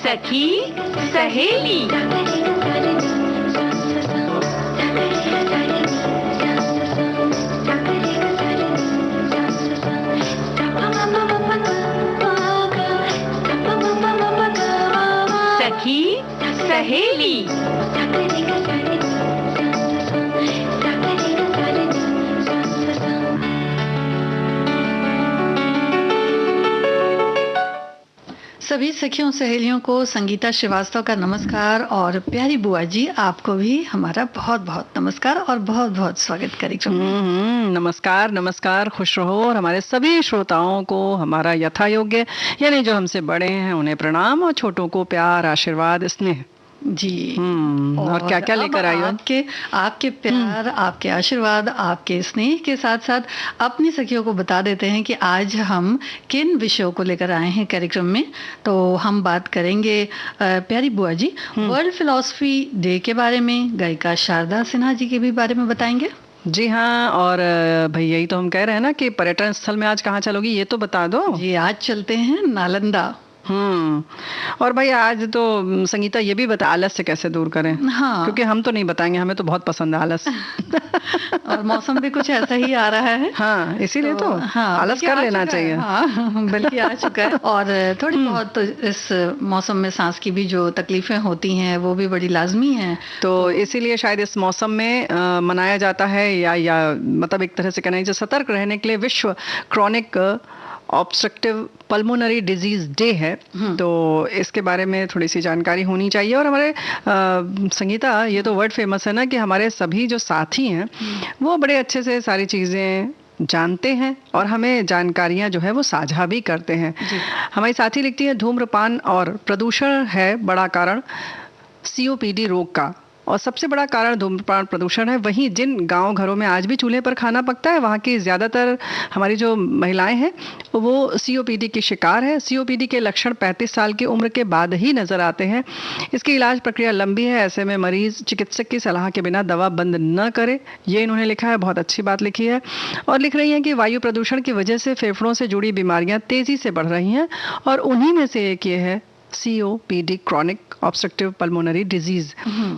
सखी सहेली। सखी सहेली। सभी सखियों सहेलियों को संगीता श्रीवास्तव का नमस्कार और प्यारी बुआ जी आपको भी हमारा बहुत बहुत नमस्कार और बहुत बहुत स्वागत कार्यक्रम में। नमस्कार नमस्कार, खुश रहो। और हमारे सभी श्रोताओं को हमारा यथा योग्य यानी जो हमसे बड़े हैं उन्हें प्रणाम और छोटों को प्यार आशीर्वाद स्नेह जी। और क्या क्या लेकर आई हो? आपके प्यार, आपके आशीर्वाद, आपके स्नेह के साथ साथ अपनी सखियों को बता देते हैं कि आज हम किन विषयों को लेकर आए हैं कार्यक्रम में। तो हम बात करेंगे प्यारी बुआ जी वर्ल्ड फिलॉसफी डे के बारे में, गायिका शारदा सिन्हा जी के भी बारे में बताएंगे। जी हाँ, और भाई यही तो हम कह रहे हैं ना कि पर्यटन स्थल में आज कहाँ चलोगी, ये तो बता दो। जी आज चलते हैं नालंदा। और भाई आज तो संगीता ये भी बता आलस से कैसे दूर करें। हाँ, क्योंकि हम तो नहीं बताएंगे, हमें तो बहुत पसंद है आलस। और मौसम भी कुछ ऐसा ही आ रहा है। हाँ, इसीलिए तो हाँ, आलस कर लेना चाहिए। हाँ, बल्कि आ चुका है। और थोड़ी बहुत तो इस मौसम में सांस की भी जो तकलीफें होती हैं वो भी बड़ी लाजमी हैं। तो इसीलिए शायद इस मौसम में मनाया जाता है या मतलब एक तरह से कहना है जो सतर्क रहने के लिए विश्व chronic obstructive pulmonary disease day है। तो इसके बारे में थोड़ी सी जानकारी होनी चाहिए। और हमारे संगीता ये तो वर्ड फेमस है ना कि हमारे सभी जो साथी हैं वो बड़े अच्छे से सारी चीज़ें जानते हैं और हमें जानकारियां जो है वो साझा भी करते हैं। हमारी साथी लिखती है धूम्रपान और प्रदूषण है बड़ा कारण COPD रोग का, और सबसे बड़ा कारण धूम्रपान प्रदूषण है। वहीं जिन गांव घरों में आज भी चूल्हे पर खाना पकता है वहां की ज़्यादातर हमारी जो महिलाएं हैं वो COPD की शिकार है। COPD के लक्षण 35 साल की उम्र के बाद ही नजर आते हैं। इसकी इलाज प्रक्रिया लंबी है, ऐसे में मरीज चिकित्सक की सलाह के बिना दवा बंद न करे, ये इन्होंने लिखा है। बहुत अच्छी बात लिखी है। और लिख रही हैं कि वायु प्रदूषण की वजह से फेफड़ों से जुड़ी बीमारियां तेजी से बढ़ रही हैं और उन्हीं में से एक ये है COPD chronic obstructive pulmonary disease.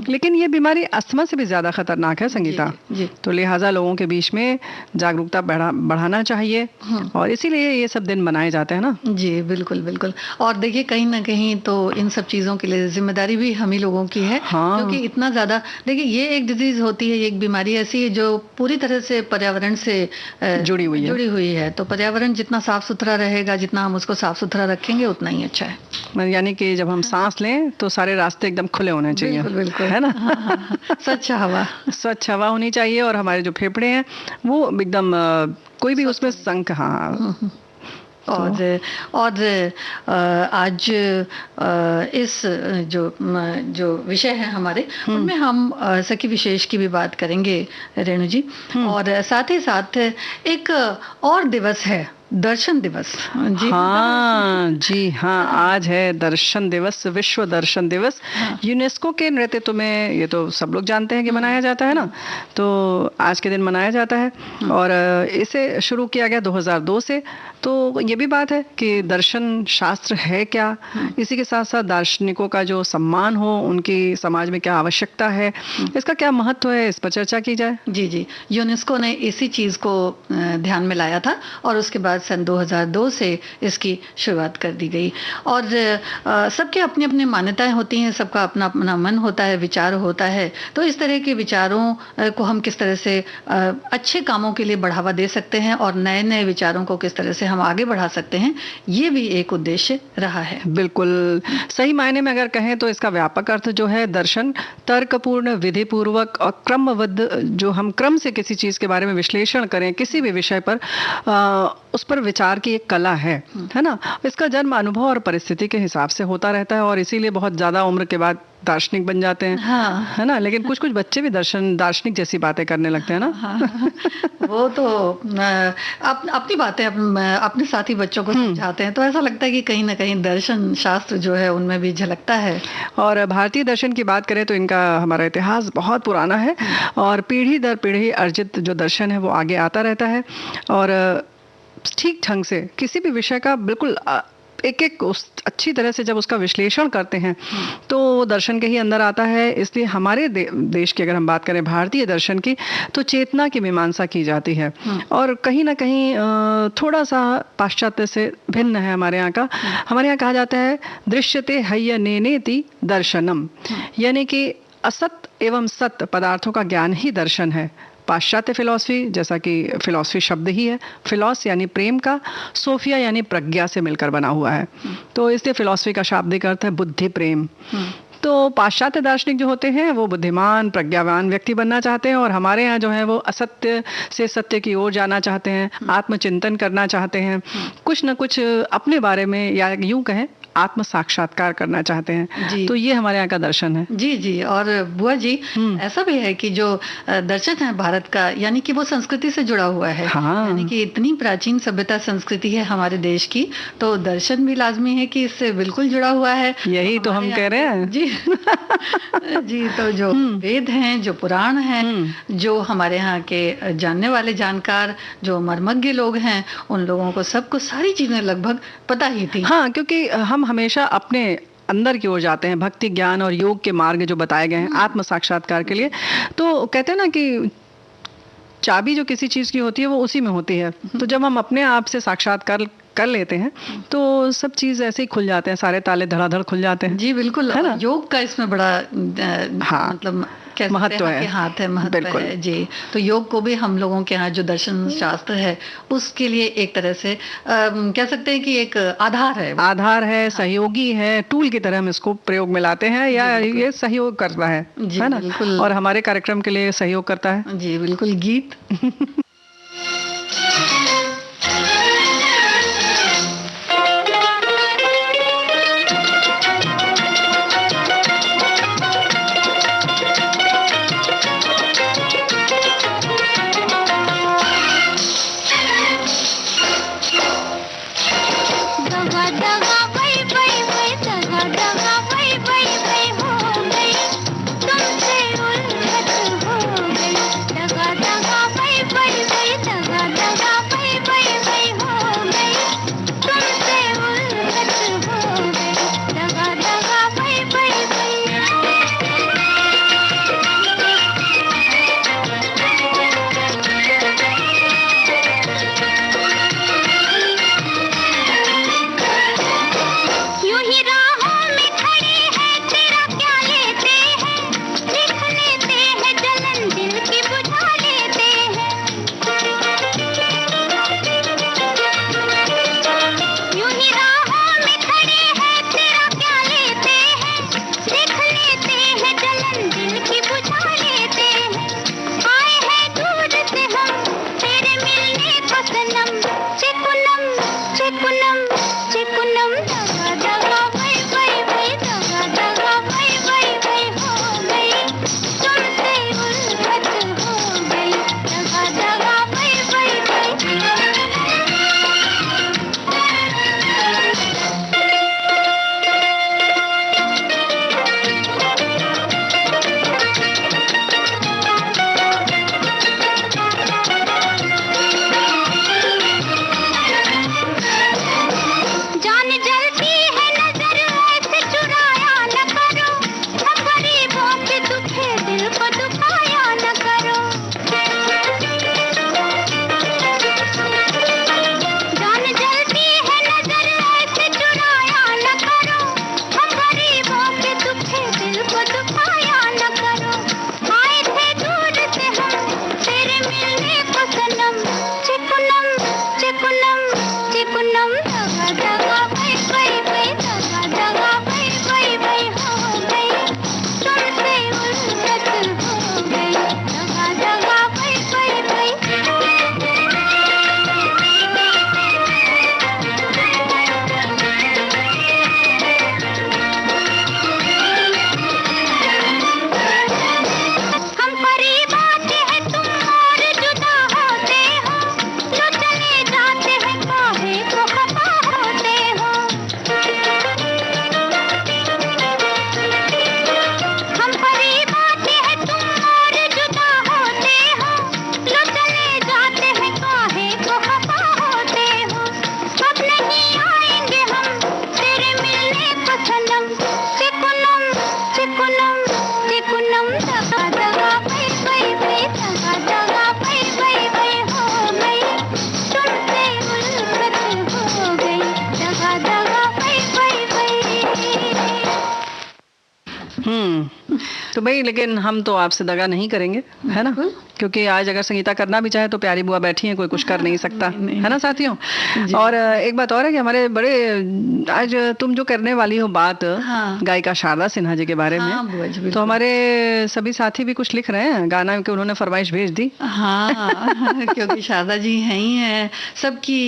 लेकिन ये बीमारी अस्थमा से भी ज्यादा खतरनाक है संगीता। जी। तो लिहाजा लोगों के बीच में जागरूकता बढ़ाना चाहिए और इसीलिए ये सब दिन मनाए जाते हैं ना। जी बिल्कुल बिल्कुल। और देखिए कहीं ना कहीं तो इन सब चीज़ों के लिए जिम्मेदारी भी हम ही लोगों की है। हाँ। क्योंकि इतना ज़्यादा देखिए ये एक डिजीज होती है, एक बीमारी ऐसी है जो पूरी तरह से पर्यावरण से जुड़ी हुई है। तो पर्यावरण जितना साफ सुथरा रहेगा, जितना हम उसको साफ सुथरा रखेंगे उतना ही अच्छा है। यानी कि जब हम सांस लें तो सारे रास्ते एकदम खुले होने चाहिए। बिल्कुल बिल्कुल, है ना। हाँ, स्वच्छ हवा होनी चाहिए और हमारे जो फेफड़े हैं वो एकदम कोई भी उसमें संक और आज इस जो विषय है हमारे उनमें हम सखी विशेष की भी बात करेंगे रेणु जी। और साथ ही साथ एक और दिवस है दर्शन दिवस। जी हाँ, आज है दर्शन दिवस, विश्व दर्शन दिवस। यूनेस्को के नेतृत्व में ये तो सब लोग जानते हैं कि मनाया जाता है ना। तो आज के दिन मनाया जाता है और इसे शुरू किया गया 2002 से। तो ये भी बात है कि दर्शन शास्त्र है क्या, इसी के साथ साथ दार्शनिकों का जो सम्मान हो, उनकी समाज में क्या आवश्यकता है, इसका क्या महत्व है, इस पर चर्चा की जाए। जी, यूनेस्को ने इसी चीज़ को ध्यान में लाया था और उसके बाद सन 2002 से इसकी शुरुआत कर दी गई। और सबके अपनी अपनी मान्यताएं होती हैं, सबका अपना अपना मन होता है, विचार होता है। तो इस तरह के विचारों को हम किस तरह से अच्छे कामों के लिए बढ़ावा दे सकते हैं और नए नए विचारों को किस तरह से हम आगे बढ़ा सकते हैं, ये भी एक उद्देश्य रहा है। बिल्कुल सही मायने में अगर कहें तो इसका व्यापक अर्थ जो है दर्शन तर्कपूर्ण, विधिपूर्वक और क्रमबद्ध, जो हम क्रम से किसी चीज के बारे में विश्लेषण करें किसी भी विषय पर, उस पर विचार की एक कला है ना। इसका जन्म अनुभव और परिस्थिति के हिसाब से होता रहता है और इसीलिए बहुत ज्यादा उम्र के बाद दार्शनिक बन जाते हैं। हाँ। है ना, लेकिन कुछ कुछ बच्चे भी दार्शनिक जैसी बातें करने लगते हैं ना। हाँ, वो तो अपनी बातें अपने साथी बच्चों को समझाते हैं, तो ऐसा लगता है कि कहीं ना कहीं दर्शन शास्त्र जो है उनमें भी झलकता है। और भारतीय दर्शन की बात करें तो इनका हमारा इतिहास बहुत पुराना है और पीढ़ी दर पीढ़ी अर्जित जो दर्शन है वो आगे आता रहता है और ठीक ढंग से किसी भी विषय का बिल्कुल एक एक अच्छी तरह से जब उसका विश्लेषण करते हैं तो वो दर्शन के ही अंदर आता है। इसलिए हमारे देश की अगर हम बात करें भारतीय दर्शन की, तो चेतना की मीमांसा की जाती है और कहीं ना कहीं थोड़ा सा पाश्चात्य से भिन्न है हमारे यहाँ का। हमारे यहाँ कहा जाता है दृश्यते हय्यनेनेति दर्शनम, यानी कि असत एवं सत्य पदार्थों का ज्ञान ही दर्शन है। पाश्चात्य फिलॉसफी, जैसा कि फिलॉसफी शब्द ही है, फिलॉस यानी प्रेम का, सोफिया यानी प्रज्ञा से मिलकर बना हुआ है, तो इसलिए फिलॉसफी का शाब्दिक अर्थ है बुद्धि प्रेम। तो पाश्चात्य दार्शनिक जो होते हैं वो बुद्धिमान प्रज्ञावान व्यक्ति बनना चाहते हैं और हमारे यहाँ जो है वो असत्य से सत्य की ओर जाना चाहते हैं, आत्मचिंतन करना चाहते हैं, कुछ न कुछ अपने बारे में या यूं कहें आत्म साक्षात्कार करना चाहते हैं। तो ये हमारे यहाँ का दर्शन है। जी जी। और बुआ जी, ऐसा भी है कि जो दर्शन है भारत का, यानी कि वो संस्कृति से जुड़ा हुआ है। हाँ। यानी कि इतनी प्राचीन सभ्यता संस्कृति है हमारे देश की, तो दर्शन भी लाजमी है कि इससे बिल्कुल जुड़ा हुआ है। यही तो हम कह रहे हैं जी। जी, तो जो वेद हैं, जो पुराण हैं, जो हमारे यहाँ के जानने वाले जानकार जो मर्मज्ञ लोग हैं, उन लोगों को सबको सारी चीजें लगभग पता ही थी। हाँ, क्योंकि हम हमेशा अपने अंदर की ओर जाते हैं, भक्ति ज्ञान और योग के मार्ग जो बताए गए हैं आत्म साक्षात्कार के लिए। तो कहते हैं ना कि चाबी जो किसी चीज की होती है वो उसी में होती है। तो जब हम अपने आप से साक्षात्कार कर लेते हैं तो सब चीज ऐसे ही खुल जाते हैं, सारे ताले धड़ाधड़ खुल जाते हैं। जी बिल्कुल, है ना। योग का इसमें बड़ा हाँ, मतलब महत्व है, हाथ है, महत्व है जी। तो योग को भी हम लोगों के यहाँ जो दर्शन शास्त्र है उसके लिए एक तरह से कह सकते हैं कि एक आधार है, सहयोगी है, टूल की तरह हम इसको प्रयोग में लाते हैं या ये सहयोग करता है ना। बिल्कुल। और हमारे कार्यक्रम के लिए सहयोग करता है। जी बिल्कुल। गीत तो भाई लेकिन हम तो आपसे दगा नहीं करेंगे, है ना, क्योंकि आज अगर संगीता करना भी चाहे तो प्यारी बुआ बैठी हैं, कोई कुछ कर नहीं सकता, है ना साथियों। और एक बात और है कि हमारे बड़े आज तुम जो करने वाली हो बात गायिका शारदा सिन्हा जी के बारे में, तो हमारे सभी साथी भी कुछ लिख रहे हैं गाना के, उन्होंने फरमाइश भेज दी। हाँ क्योंकि शारदा जी हैं ही हैं सबकी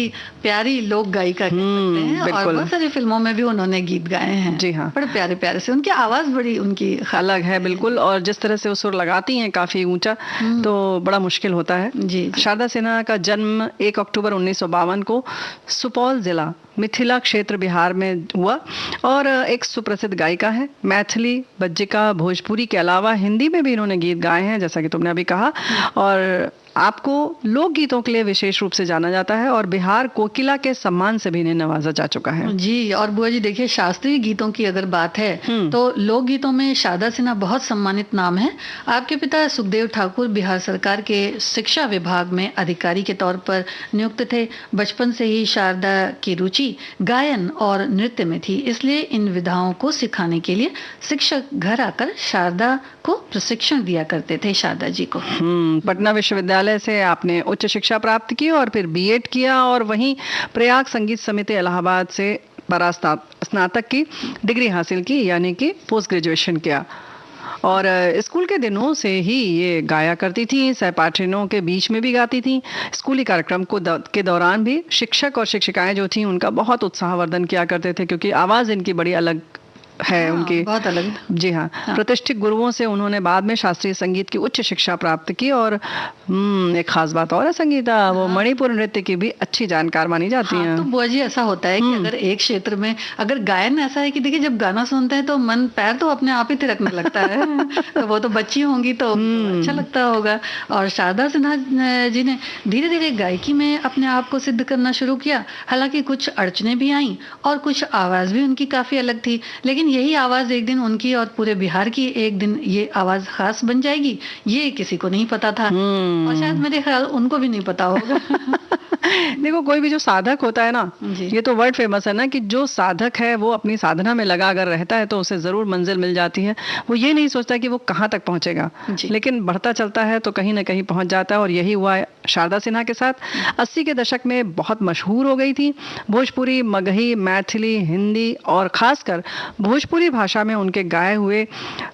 प्यारी लोक गायिका कह सकते हैं, और बहुत सारी फिल्मों में भी उन्होंने गीत गाए हैं। जी हाँ, बड़े प्यारे प्यारे से, उनकी आवाज बड़ी उनकी अलग है बिल्कुल, और जिस तरह से वो सुर लगाती हैं काफी ऊंचा, तो बड़ा मुश्किल होता है। जी। शारदा सिन्हा का जन्म 1 अक्टूबर 1952 को सुपौल जिला मिथिला क्षेत्र बिहार में हुआ, और एक सुप्रसिद्ध गायिका है। मैथिली, बज्जिका, भोजपुरी के अलावा हिंदी में भी इन्होंने गीत गाए हैं, जैसा कि तुमने अभी कहा, और आपको लोकगीतों के लिए विशेष रूप से जाना जाता है, और बिहार कोकिला के सम्मान से भी इन्हें नवाजा जा चुका है। जी। और बुआ जी देखिए, शास्त्रीय गीतों की अगर बात है तो लोकगीतों में शारदा सिन्हा बहुत सम्मानित नाम है। आपके पिता सुखदेव ठाकुर बिहार सरकार के शिक्षा विभाग में अधिकारी के तौर पर नियुक्त थे। बचपन से ही शारदा की रुचि गायन और नृत्य में थी, इसलिए इन विधाओं को सिखाने के लिए शिक्षक घर आकर शारदा को प्रशिक्षण दिया करते थे, शारदा जी को। पटना विश्वविद्यालय से आपने उच्च शिक्षा प्राप्त की और फिर बीएड किया, और वहीं प्रयाग संगीत समिति इलाहाबाद से स्नातक की डिग्री हासिल की, यानी कि पोस्ट ग्रेजुएशन किया। और स्कूल के दिनों से ही ये गाया करती थी, सहपाठियों के बीच में भी गाती थी। स्कूली कार्यक्रम के दौरान भी शिक्षक और शिक्षिकाएं जो थी उनका बहुत उत्साहवर्धन किया करते थे, क्योंकि आवाज़ इनकी बड़ी अलग है, उनकी बहुत अलग। जी हाँ। प्रतिष्ठित गुरुओं से उन्होंने बाद में शास्त्रीय संगीत की उच्च शिक्षा प्राप्त की, और एक खास बात और है संगीता, वो मणिपुर नृत्य की भी अच्छी जानकार मानी जाती हैं। तो बुआ जी ऐसा होता है कि अगर एक क्षेत्र में अगर गायन ऐसा है कि देखिए जब गाना सुनते हैं तो मन पैर तो अपने आप ही थिरकने लगता है तो वो तो बच्ची होंगी तो अच्छा लगता होगा। और शारदा सिन्हा जी ने धीरे धीरे गायकी में अपने आप को सिद्ध करना शुरू किया। हालांकि कुछ अड़चने भी आई और कुछ आवाज भी उनकी काफी अलग थी, लेकिन यही आवाज एक दिन उनकी और पूरे बिहार की एक दिन ये आवाज खास बन जाएगी, ये किसी को नहीं पता था, और शायद मेरे ख्याल उनको भी नहीं पता होगा। देखो, कोई भी जो साधक होता है ना, ये तो वर्ड फेमस है ना, कि जो साधक है वो अपनी साधना में लगा अगर रहता है तो उसे जरूर मंजिल मिल जाती है। वो ये नहीं सोचता कि वो कहाँ तक पहुंचेगा, लेकिन बढ़ता चलता है तो कहीं ना कहीं पहुंच जाता है, और यही हुआ शारदा सिन्हा के साथ। 80 के दशक में बहुत मशहूर हो गई थी। भोजपुरी, मगही, मैथिली, हिंदी और खासकर भोजपुरी भाषा में उनके गाए हुए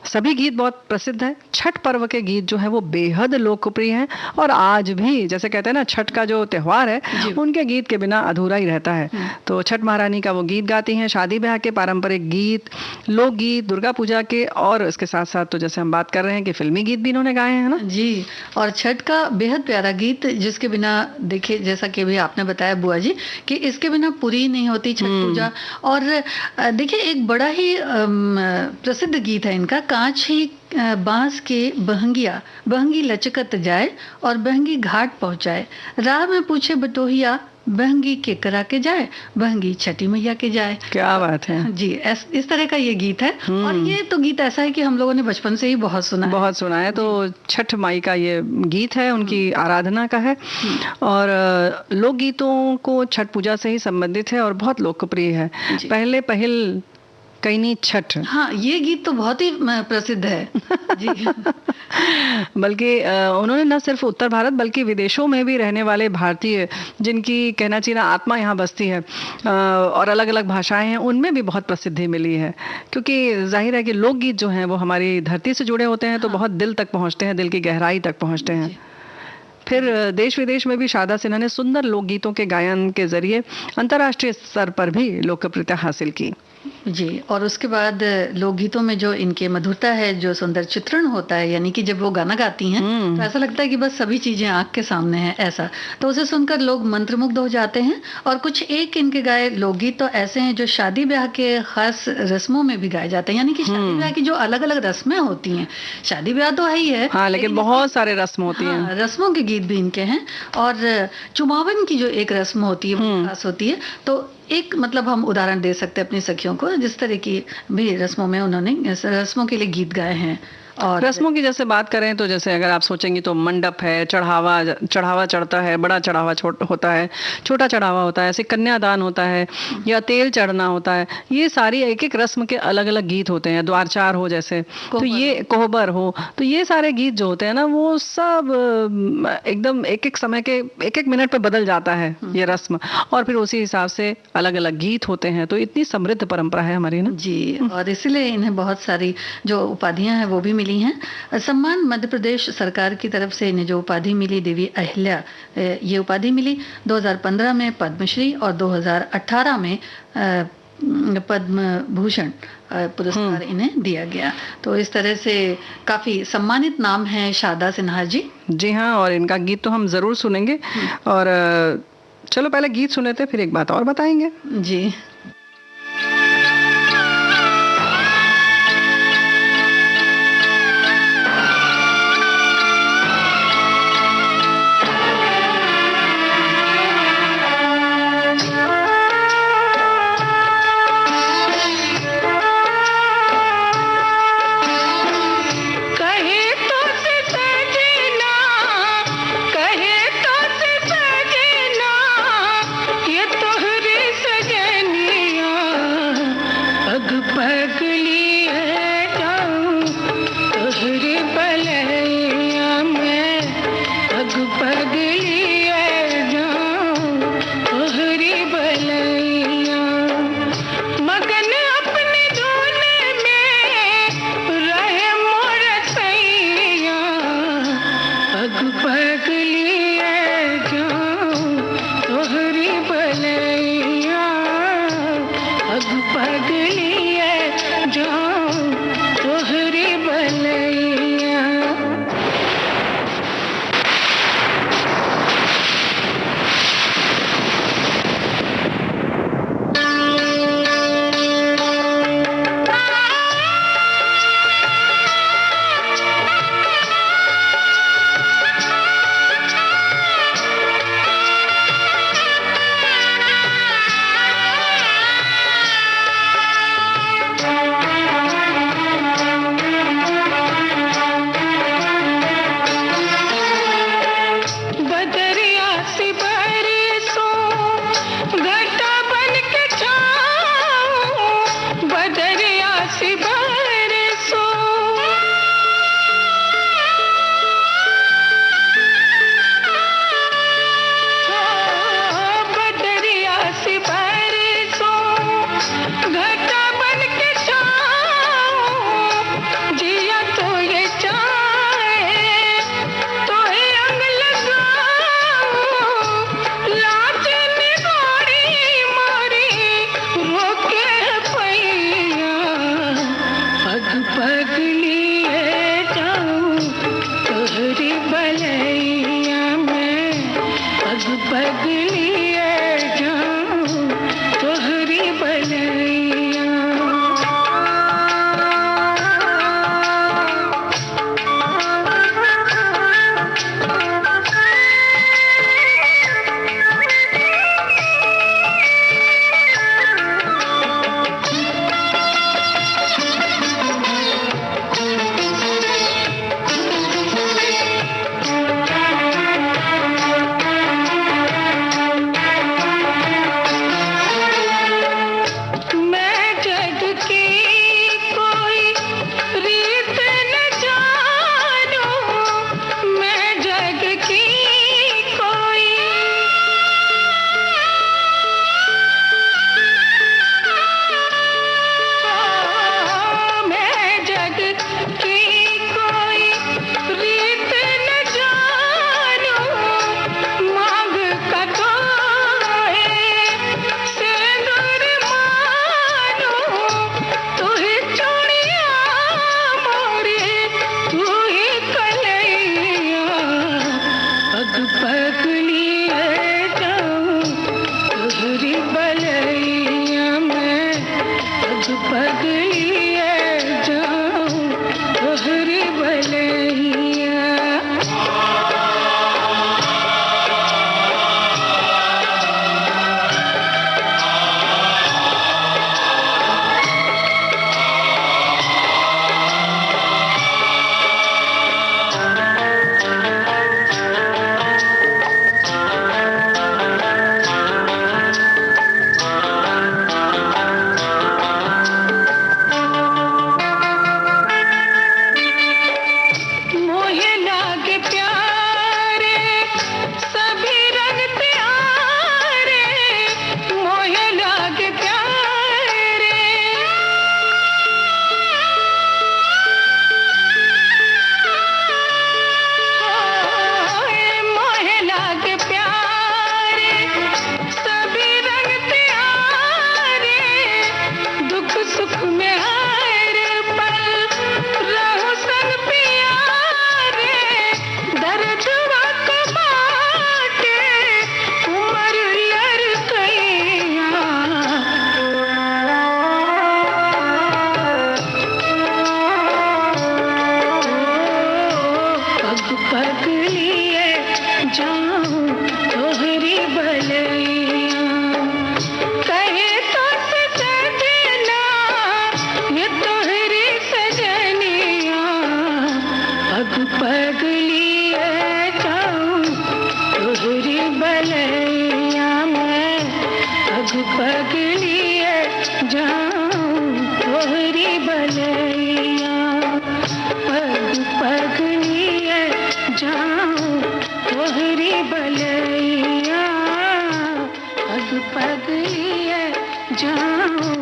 सभी गीत बहुत प्रसिद्ध हैं। छठ पर्व के गीत जो है वो बेहद लोकप्रिय हैं, और आज भी जैसे कहते हैं ना, छठ का जो त्योहार है उनके गीत के बिना अधूरा ही रहता है। तो छठ महारानी का वो गीत गाती हैं, शादी ब्याह के पारंपरिक गीत, लोकगीत, दुर्गा पूजा के, और इसके साथ साथ तो जैसे हम बात कर रहे हैं कि फिल्मी गीत भी इन्होंने गाए हैं ना जी। और छठ का बेहद प्यारा गीत, जिसके बिना देखिए, जैसा कि भी आपने बताया बुआ जी, कि इसके बिना पूरी नहीं होती छठ पूजा। और देखिए, एक बड़ा ही प्रसिद्ध गीत है इनका, कांच ही बांस के बहंगिया, बहंगी लचकत जाए और बहंगी घाट पहुंचाए, राह में पूछे बटोहिया, बहंगी के करा के जाए, बहंगी छठी मैया के जाए। क्या बात है जी। इस तरह का ये गीत है, और ये तो गीत ऐसा है कि हम लोगों ने बचपन से ही बहुत सुना है। तो छठ माई का ये गीत है, उनकी आराधना का है, और लोकगीतों को छठ पूजा से ही संबंधित है और बहुत लोकप्रिय है। पहले पहल कईनी छठ, हाँ, ये गीत तो बहुत ही प्रसिद्ध है जी। बल्कि उन्होंने न सिर्फ उत्तर भारत बल्कि विदेशों में भी रहने वाले भारतीय, जिनकी कहना चाहिए ना आत्मा यहाँ बसती है, और अलग अलग भाषाएं हैं, उनमें भी बहुत प्रसिद्धि मिली है। क्योंकि जाहिर है कि लोकगीत जो हैं वो हमारी धरती से जुड़े होते हैं, तो बहुत दिल तक पहुँचते हैं, दिल की गहराई तक पहुँचते हैं। फिर देश विदेश में भी शारदा सिन्हा ने सुंदर लोकगीतों के गायन के जरिए अंतर्राष्ट्रीय स्तर पर भी लोकप्रियता हासिल की। जी। और उसके बाद लोकगीतों में जो इनके मधुरता है, जो सुंदर चित्रण होता है, यानी कि जब वो गाना गाती हैं तो ऐसा लगता है कि बस सभी चीजें आंख के सामने हैं, ऐसा। तो उसे सुनकर लोग मंत्रमुग्ध हो जाते हैं। और कुछ एक इनके गाए लोकगीत तो ऐसे हैं जो शादी ब्याह के खास रस्मों में भी गाए जाते हैं, यानी कि शादी ब्याह की जो अलग अलग रस्में होती हैं, शादी ब्याह तो है ही है, हाँ, लेकिन बहुत सारे रस्म होती हैं, रस्मों के गीत भी इनके हैं। और चुमावन की जो एक रस्म होती है वो खास होती है। तो एक मतलब हम उदाहरण दे सकते हैं अपनी सखियों को, जिस तरह की भी रस्मों में उन्होंने रस्मों के लिए गीत गाए हैं। और रस्मों की जैसे बात करें तो जैसे अगर आप सोचेंगी तो मंडप है, चढ़ावा चढ़ता है, बड़ा चढ़ावा होता है, छोटा चढ़ावा होता है, ऐसे कन्यादान होता है या तेल चढ़ना होता है। ये सारी एक एक रस्म के अलग अलग गीत होते हैं। द्वारचार हो जैसे, तो ये कोहबर हो, तो ये सारे गीत जो होते हैं ना, वो सब एकदम एक एक समय के एक एक मिनट पे बदल जाता है ये रस्म, और फिर उसी हिसाब से अलग अलग गीत होते हैं। तो इतनी समृद्ध परंपरा है हमारी ना जी। और इसीलिए इन्हें बहुत सारी जो उपाधियां हैं वो भी मिली हैं। सम्मान मध्य प्रदेश सरकार की तरफ से इन्हें जो उपाधि मिली, देवी अहिल्या ये उपाधि मिली। 2015 में पद्मश्री और 2018 में पद्म भूषण पुरस्कार इन्हें दिया गया। तो इस तरह से काफी सम्मानित नाम है शारदा सिन्हा जी। जी हाँ, और इनका गीत तो हम जरूर सुनेंगे। और चलो पहले गीत सुने थे, फिर एक बात और बताएंगे। जी। ये तोहरी सजनी पगलिए जाऊं तोहरी भलैया कहे तो सजना ये तोहरी सजनिया पग पगलिए जाऊं तोहरी भलैया मैं पग पगलिए जाऊं तोहरी भलैया पग पगलिए जाऊं तोहरी भलैया पग पगलिए जाऊं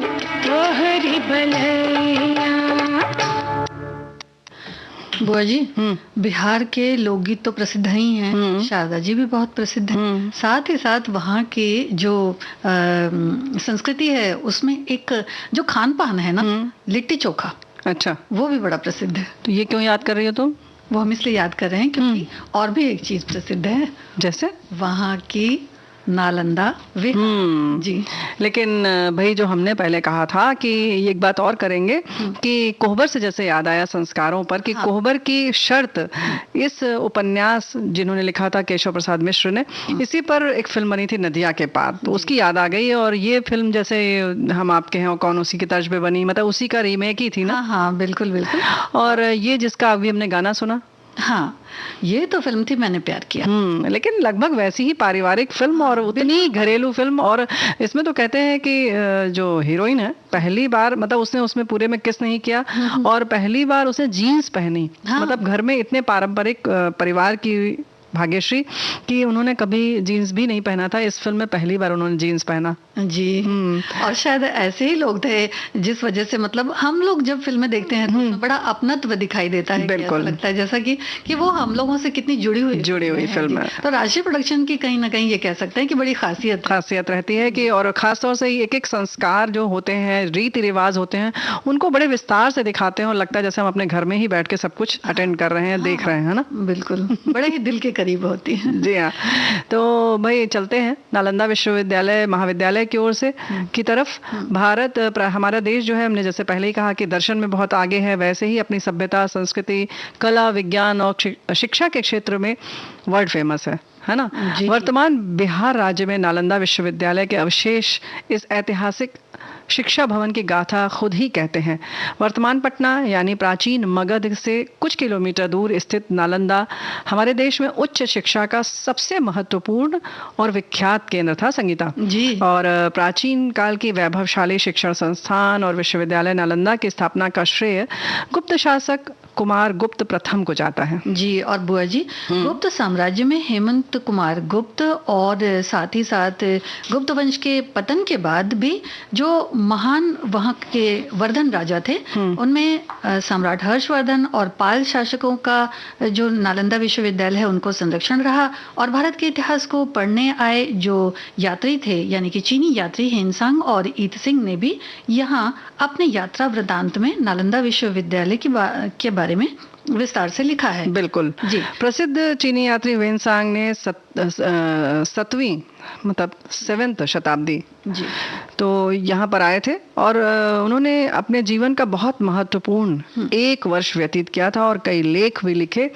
तोहरी भलैया। बुआ जी, बिहार के लोकगीत तो प्रसिद्ध ही हैं, शारदा जी भी बहुत प्रसिद्ध हैं। साथ ही साथ वहाँ की जो संस्कृति है उसमें एक जो खान पान है ना, लिट्टी चोखा, अच्छा, वो भी बड़ा प्रसिद्ध है। तो ये क्यों याद कर रही हो तुम? वो हम इसलिए याद कर रहे हैं क्योंकि और भी एक चीज प्रसिद्ध है, जैसे वहाँ की नालंदा विहार जी। लेकिन भाई जो हमने पहले कहा था कि एक बात और करेंगे कि कोहबर से जैसे याद आया संस्कारों पर कि कोहबर की शर्त, इस उपन्यास जिन्होंने लिखा था केशव प्रसाद मिश्र ने, इसी पर एक फिल्म बनी थी नदिया के पार, तो उसकी याद आ गई। और ये फिल्म जैसे हम आपके हैं और कौन, उसी की तर्ज पे बनी, मतलब उसी का रीमेक ही थी ना। हाँ, बिल्कुल बिल्कुल। और ये जिसका अभी हमने गाना सुना, हाँ, ये तो फिल्म थी मैंने प्यार किया। लेकिन लगभग वैसी ही पारिवारिक फिल्म और उतनी घरेलू फिल्म। और इसमें तो कहते हैं कि जो हीरोइन है पहली बार, मतलब उसने उसमें पूरे में किस नहीं किया और पहली बार उसने जीन्स पहनी। मतलब घर में इतने पारंपरिक परिवार की भाग्यश्री कि उन्होंने कभी जीन्स भी नहीं पहना था, इस फिल्म में पहली बार उन्होंने जीन्स पहना जी। और शायद ऐसे ही लोग थे जिस वजह से, मतलब हम लोग जब फिल्में देखते हैं तो उसमें बड़ा अपनत्व दिखाई देता है। बिल्कुल लगता है जैसा कि वो हम लोगों से कितनी जुड़ी हुई फिल्म है। तो राष्ट्रीय प्रोडक्शन की कहीं ना कहीं ये कह सकते हैं कि बड़ी खासियत रहती है कि, और खास तौर से एक एक संस्कार जो होते हैं, रीति रिवाज होते हैं, उनको बड़े विस्तार से दिखाते हैं और लगता है जैसे हम अपने घर में ही बैठ के सब कुछ अटेंड कर रहे हैं, देख रहे हैं ना। बिल्कुल, बड़े ही दिल के करीब होती है। जी हाँ, तो भाई चलते हैं नालंदा विश्वविद्यालय महाविद्यालय की ओर से की तरफ। भारत, हमारा देश जो है, हमने जैसे पहले ही कहा कि दर्शन में बहुत आगे है, वैसे ही अपनी सभ्यता, संस्कृति, कला, विज्ञान और शिक्षा के क्षेत्र में वर्ल्ड फेमस है ना। वर्तमान बिहार राज्य में नालंदा विश्वविद्यालय के अवशेष इस ऐतिहासिक शिक्षा भवन की गाथा खुद ही कहते हैं। वर्तमान पटना यानी प्राचीन मगध से कुछ किलोमीटर दूर स्थित नालंदा हमारे देश में उच्च शिक्षा का सबसे महत्वपूर्ण और विख्यात केंद्र था, संगीता जी। और प्राचीन काल की वैभवशाली शिक्षण संस्थान और विश्वविद्यालय नालंदा की स्थापना का श्रेय गुप्त शासक कुमार गुप्त प्रथम को जाता है। जी। और बुआ जी, गुप्त साम्राज्य में हेमंत कुमार गुप्त और साथ ही साथ गुप्त वंश के पतन के बाद भी जो महान वहाँ के वर्धन राजा थे, उनमें सम्राट हर्षवर्धन और पाल शासकों का जो नालंदा विश्वविद्यालय है उनको संरक्षण रहा। और भारत के इतिहास को पढ़ने आए जो यात्री थे, यानी कि चीनी यात्री हेनसांग और ईत सिंह ने भी यहाँ अपने यात्रा वृतांत में नालंदा विश्वविद्यालय के बारे में विस्तार से लिखा है। बिल्कुल जी। प्रसिद्ध चीनी यात्री वेनसांग ने 7वीं मतलब 7th शताब्दी जी तो यहाँ पर आए थे और उन्होंने अपने जीवन का बहुत महत्वपूर्ण 1 वर्ष व्यतीत किया था और कई लेख भी लिखे।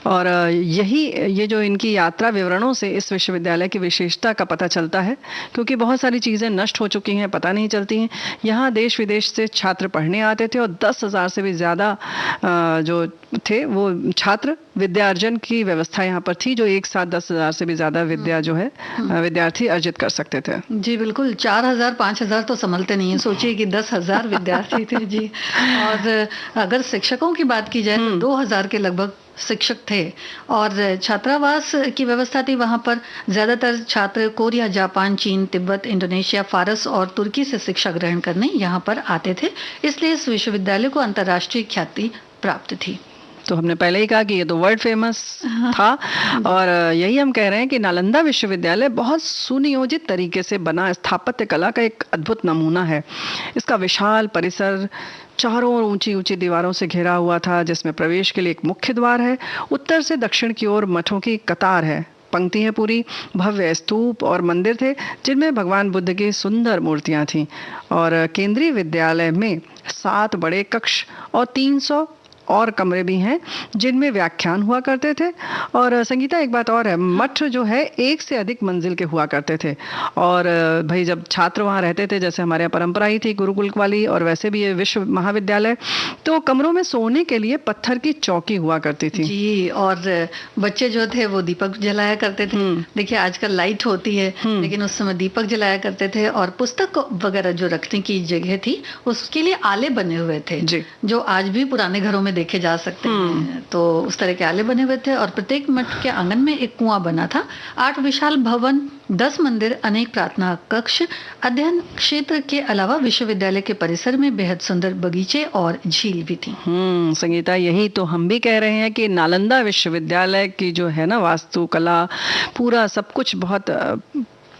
और ये जो इनकी यात्रा विवरणों से इस विश्वविद्यालय की विशेषता का पता चलता है, क्योंकि बहुत सारी चीज़ें नष्ट हो चुकी हैं, पता नहीं चलती हैं। यहाँ देश विदेश से छात्र पढ़ने आते थे और 10,000 से भी ज़्यादा जो थे वो छात्र विद्यार्जन की व्यवस्था यहाँ पर थी, जो एक साथ 10,000 से भी ज़्यादा विद्या जो है विद्यार्थी अर्जित कर सकते थे। जी बिल्कुल, 4,000 5,000 तो संभलते नहीं है, सोचिए कि 10,000 विद्यार्थी थे जी। और अगर शिक्षकों की बात की जाए तो 2,000 के लगभग शिक्षक थे और छात्रावास की व्यवस्था थी। वहाँ पर ज़्यादातर छात्र कोरिया, जापान, चीन, तिब्बत, इंडोनेशिया, फारस और तुर्की से शिक्षा ग्रहण करने यहाँ पर आते थे, इसलिए इस विश्वविद्यालय को अंतर्राष्ट्रीय ख्याति प्राप्त थी। तो हमने पहले ही कहा कि ये तो वर्ल्ड फेमस था और यही हम कह रहे हैं कि नालंदा विश्वविद्यालय बहुत सुनियोजित तरीके से बना स्थापत्य कला का एक अद्भुत नमूना है। इसका विशाल परिसर चारों ओर ऊंची ऊंची दीवारों से घिरा हुआ था, जिसमें प्रवेश के लिए एक मुख्य द्वार है। उत्तर से दक्षिण की ओर मठों की कतार है, पंक्ति है पूरी, भव्य स्तूप और मंदिर थे जिनमें भगवान बुद्ध की सुंदर मूर्तियां थीं। और केंद्रीय विद्यालय में 7 बड़े कक्ष और 300 और कमरे भी हैं जिनमें व्याख्यान हुआ करते थे। और संगीता, एक बात और है, मठ जो है एक से अधिक मंजिल के हुआ करते थे। और भाई जब छात्र वहाँ रहते थे, जैसे हमारे यहाँ परंपरा ही थी गुरुकुल वाली, और वैसे भी ये विश्व महाविद्यालय, तो कमरों में सोने के लिए पत्थर की चौकी हुआ करती थी जी। और बच्चे जो थे वो दीपक जलाया करते थे। देखिए आजकल लाइट होती है, लेकिन उस समय दीपक जलाया करते थे। और पुस्तक वगैरह जो रखने की जगह थी उसके लिए आले बने हुए थे, जो आज भी पुराने घरों में देखे जा सकते हैं। तो उस तरह के आले बने हुए थे। और प्रत्येक मठ के आंगन में एक कुआं बना था। 8 विशाल भवन, 10 मंदिर, अनेक प्रार्थना कक्ष, अध्ययन क्षेत्र के अलावा विश्वविद्यालय के परिसर में बेहद सुंदर बगीचे और झील भी थी। संगीता, यही तो हम भी कह रहे हैं कि नालंदा विश्वविद्यालय की जो है ना वास्तुकला, पूरा सब कुछ बहुत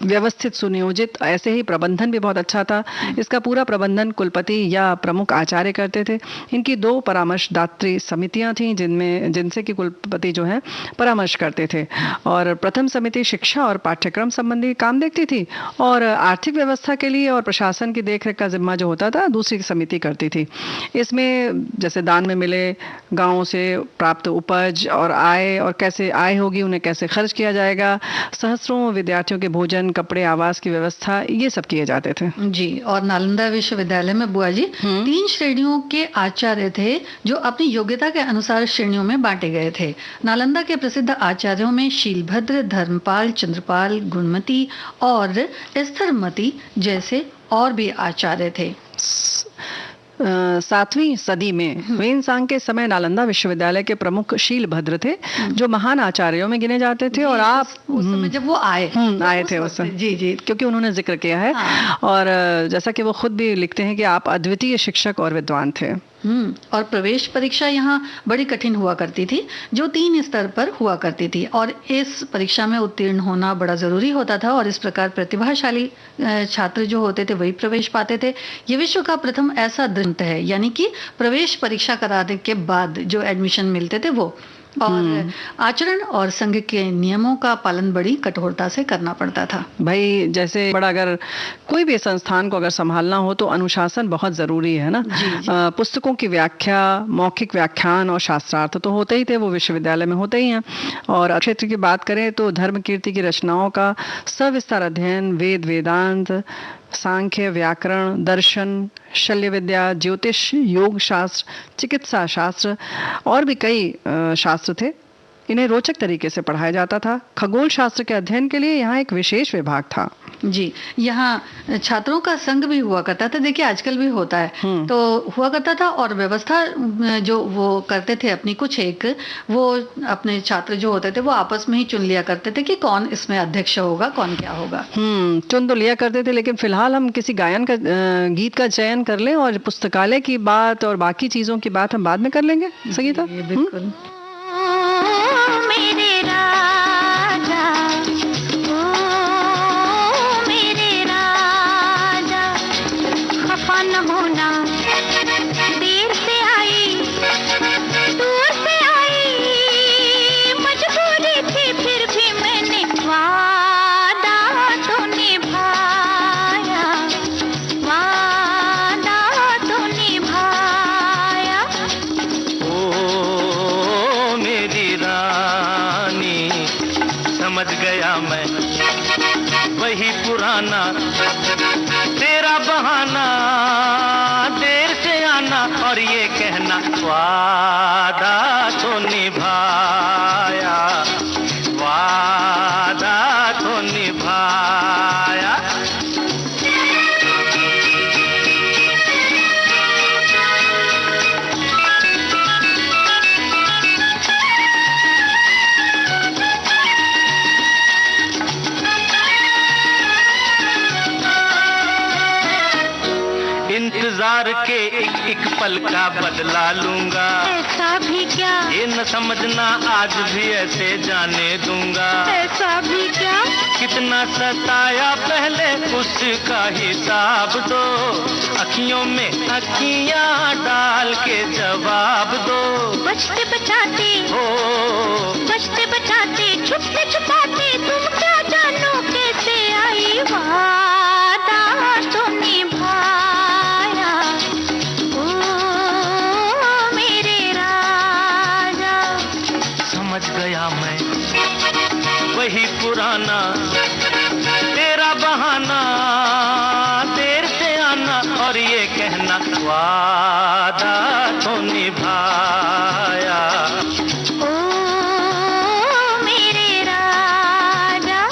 व्यवस्थित, सुनियोजित, ऐसे ही प्रबंधन भी बहुत अच्छा था। इसका पूरा प्रबंधन कुलपति या प्रमुख आचार्य करते थे। इनकी 2 परामर्शदात्री समितियां थीं जिनसे कि कुलपति जो है परामर्श करते थे। और प्रथम समिति शिक्षा और पाठ्यक्रम संबंधी काम देखती थी, और आर्थिक व्यवस्था के लिए और प्रशासन की देखरेख का जिम्मा जो होता था दूसरी समिति करती थी। इसमें जैसे दान में मिले गाँवों से प्राप्त उपज और आय, और कैसे आय होगी, उन्हें कैसे खर्च किया जाएगा, सहस्रों विद्यार्थियों के भोजन, कपड़े, आवास की व्यवस्था, ये सब किए जाते थे जी। और नालंदा विश्वविद्यालय में बुआ जी 3 श्रेणियों के आचार्य थे जो अपनी योग्यता के अनुसार श्रेणियों में बांटे गए थे। नालंदा के प्रसिद्ध आचार्यों में शीलभद्र, धर्मपाल, चंद्रपाल, गुणमती और स्थिरमती जैसे और भी आचार्य थे। 7वीं सदी में वेनसांग के समय नालंदा विश्वविद्यालय के प्रमुख शीलभद्र थे, जो महान आचार्यों में गिने जाते थे। और आप उस समय जब वो आए थे उस समय, जी जी, क्योंकि उन्होंने जिक्र किया है। और जैसा कि वो खुद भी लिखते हैं कि आप अद्वितीय शिक्षक और विद्वान थे। और प्रवेश परीक्षा यहाँ बड़ी कठिन हुआ करती थी, जो 3 स्तर पर हुआ करती थी। और इस परीक्षा में उत्तीर्ण होना बड़ा जरूरी होता था, और इस प्रकार प्रतिभाशाली छात्र जो होते थे वही प्रवेश पाते थे। ये विश्व का प्रथम ऐसा ग्रंथ है, यानी कि प्रवेश परीक्षा कराने के बाद जो एडमिशन मिलते थे वो। और आचरण और संघ के नियमों का पालन बड़ी कठोरता से करना पड़ता था। भाई जैसे बड़ा, अगर कोई भी संस्थान को अगर संभालना हो तो अनुशासन बहुत जरूरी है ना। पुस्तकों की व्याख्या, मौखिक व्याख्यान और शास्त्रार्थ तो होते ही थे, वो विश्वविद्यालय में होते ही हैं। और क्षेत्र की बात करें तो धर्म कीर्ति की रचनाओं का सविस्तार अध्ययन, वेद, वेदांत, सांख्य, व्याकरण, दर्शन, शल्य विद्या, ज्योतिष, योग शास्त्र, चिकित्सा शास्त्र और भी कई शास्त्र थे। इन्हें रोचक तरीके से पढ़ाया जाता था। खगोल शास्त्र के अध्ययन के लिए यहाँ एक विशेष विभाग था। जी, यहाँ छात्रों का संघ भी हुआ करता था। देखिए आजकल भी होता है, तो हुआ करता था। और व्यवस्था जो वो करते थे अपनी, कुछ एक वो अपने छात्र जो होते थे वो आपस में ही चुन लिया करते थे कि कौन इसमें अध्यक्ष होगा, कौन क्या होगा। चुन तो लिया करते थे, लेकिन फिलहाल हम किसी गायन का गीत का चयन कर लें, और पुस्तकालय की बात और बाकी चीजों की बात हम बाद में कर लेंगे। संगीता, बिल्कुल। मेरे राजा, ओ मेरे राजा, खफा न होना, देर से आई, दूर से आई, मजबूरी थी फिर भी मैंने वादा तो निभाया, वादा तो निभाया। ओ मेरी रानी, समझ गया मैं वही पुराना तेरा बहाना, देर से आना और ये कहना वादा तो निभाया, वादा तो निभाया। इंतजार के एक पल का बदला लूंगा, ऐसा भी क्या, ये न समझना आज भी ऐसे जाने दूंगा। ऐसा भी क्या, कितना सताया पहले उसका हिसाब दो, अखियों में अखियां डाल के जवाब दो। बचते बचाते हो बचते बचाते, छुपते छुपाते, तुम क्या जानो कैसे आई, वादा तो निभाया। ओ मेरे राजा, समझ गया मैं वही पुराना तेरा बहाना, देर से आना और ये कहना वादा तो निभाया। ओ मेरे राजा,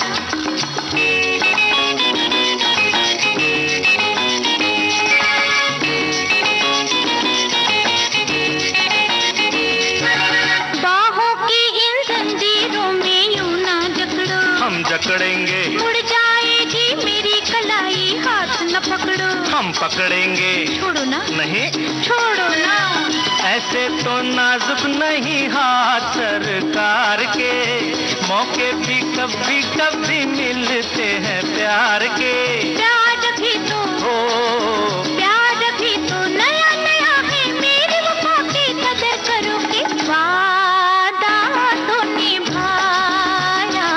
बाहों की इन जंजीरों में यूं ना जकड़ो, हम जकड़ेंगे मुड़ जाएगी मेरी कलाई, हाथ न पकड़ो, हम पकड़ेंगे छोड़ो ना, नहीं, छोड़ो ना, ऐसे तो नाजुक नहीं हाथ सरकार के, मौके भी कभी कभी मिलते हैं प्यार के। प्यार भी तो, प्यार भी तो नया नया है, मेरी वफा की कदर करोगे, वादा तो निभाया।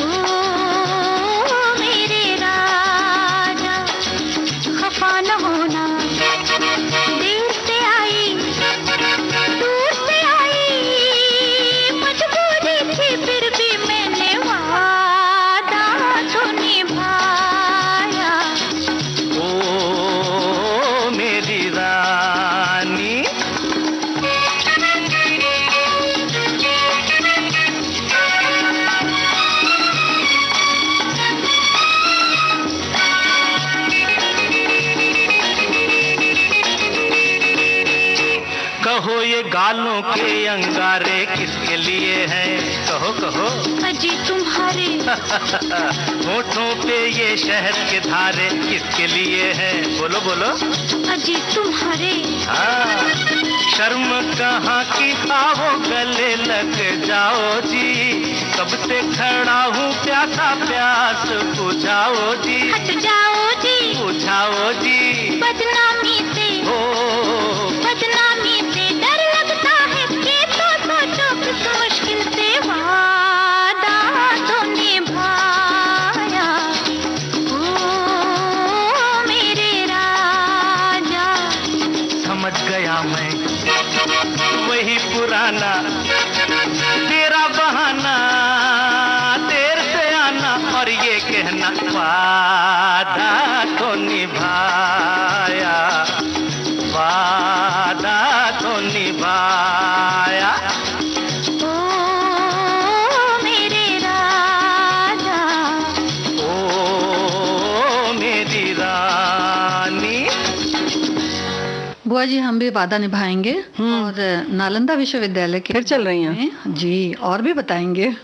ओ मेरे राजा, खफा न होना, देर से आई, दूर से आई, मजबूरी थी फिर भी मैंने वादा तो निभाया। ओ मेरी रानी, कहो ये गालों के अंगारे किसके लिए हैं, कहो कहो अजी तुम्हारे, होठों पे ये शहद के धारे किसके लिए हैं, बोलो बोलो। अजी तुम्हारे, हाँ, शर्म कहाँ की, आओ गले लग जाओ जी, कब से खड़ा हूँ प्यासा प्यास बुझाओ जी, हट जाओ जी, बुझाओ जी। बदनामी से, बदनामी से डर लगता है, ये तो सोचो किस मुश्किल से वादा तो निभाया। ओ मेरे राजा, समझ गया मैं वही पुराना तेरा बहाना, देर से आना और ये कहना वादा तो निभाया, वादा तो निभाया। ओ मेरे राजा, ओ मेरी रानी। बुआ जी हम भी वादा निभाएंगे और नालंदा विश्वविद्यालय के फिर चल रही हैं? जी, और भी बताएंगे।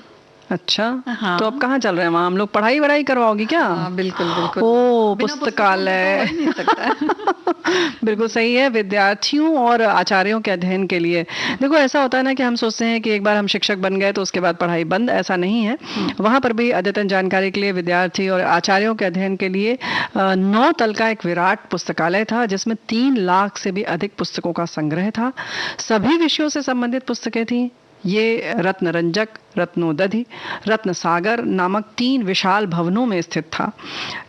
अच्छा, हाँ। तो अब कहाँ चल रहे हैं वहाँ? हम लोग पढ़ाई वढ़ाई करवाओगी क्या? हाँ, बिल्कुल बिल्कुल। ओ बिना पुस्तकालय, पुस्तकों के तो हो ही नहीं सकता। बिल्कुल सही है। विद्यार्थियों और आचार्यों के अध्ययन के लिए, देखो ऐसा होता है ना कि हम सोचते हैं कि एक बार हम शिक्षक बन गए तो उसके बाद पढ़ाई बंद, ऐसा नहीं है। वहां पर भी अद्यतन जानकारी के लिए विद्यार्थी और आचार्यों के अध्ययन के लिए 9 तल का एक विराट पुस्तकालय था, जिसमें 3 लाख से भी अधिक पुस्तकों का संग्रह था। सभी विषयों से संबंधित पुस्तकें थी। ये रत्न रंजक, रत्नोदधि, रत्न सागर नामक 3 विशाल भवनों में स्थित था।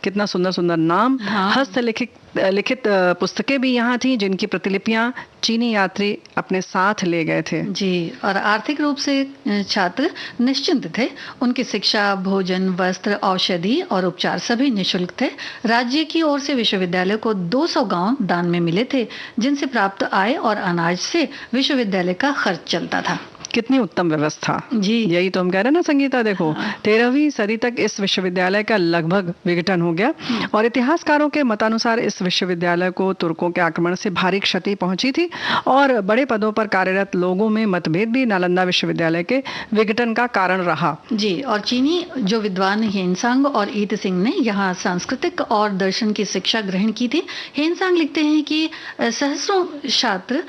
कितना सुंदर सुंदर नाम। हाँ। हस्तलिखित पुस्तकें भी यहाँ थी, जिनकी प्रतिलिपियां चीनी यात्री अपने साथ ले गए थे। जी, और आर्थिक रूप से छात्र निश्चिंत थे। उनकी शिक्षा, भोजन, वस्त्र, औषधि और उपचार सभी निःशुल्क थे। राज्य की ओर से विश्वविद्यालय को 200 गांव दान में मिले थे, जिनसे प्राप्त आय और अनाज से विश्वविद्यालय का खर्च चलता था। कितनी उत्तम व्यवस्था। जी। यही तो हम कह रहे हैं ना संगीता। देखो, 13वीं सदी तक इस विश्वविद्यालय का लगभग विघटन हो गया और इतिहासकारों के मतानुसार इस विश्वविद्यालय को तुर्कों के आक्रमण से भारी क्षति पहुंची थी और बड़े पदों पर कार्यरत लोगों में मतभेद भी नालंदा विश्वविद्यालय के विघटन का कारण रहा। जी, और चीनी जो विद्वान हेनसांग और ईत सिंह ने यहाँ सांस्कृतिक और दर्शन की शिक्षा ग्रहण की थी। हेनसांग लिखते हैं कि सहस्रों छात्र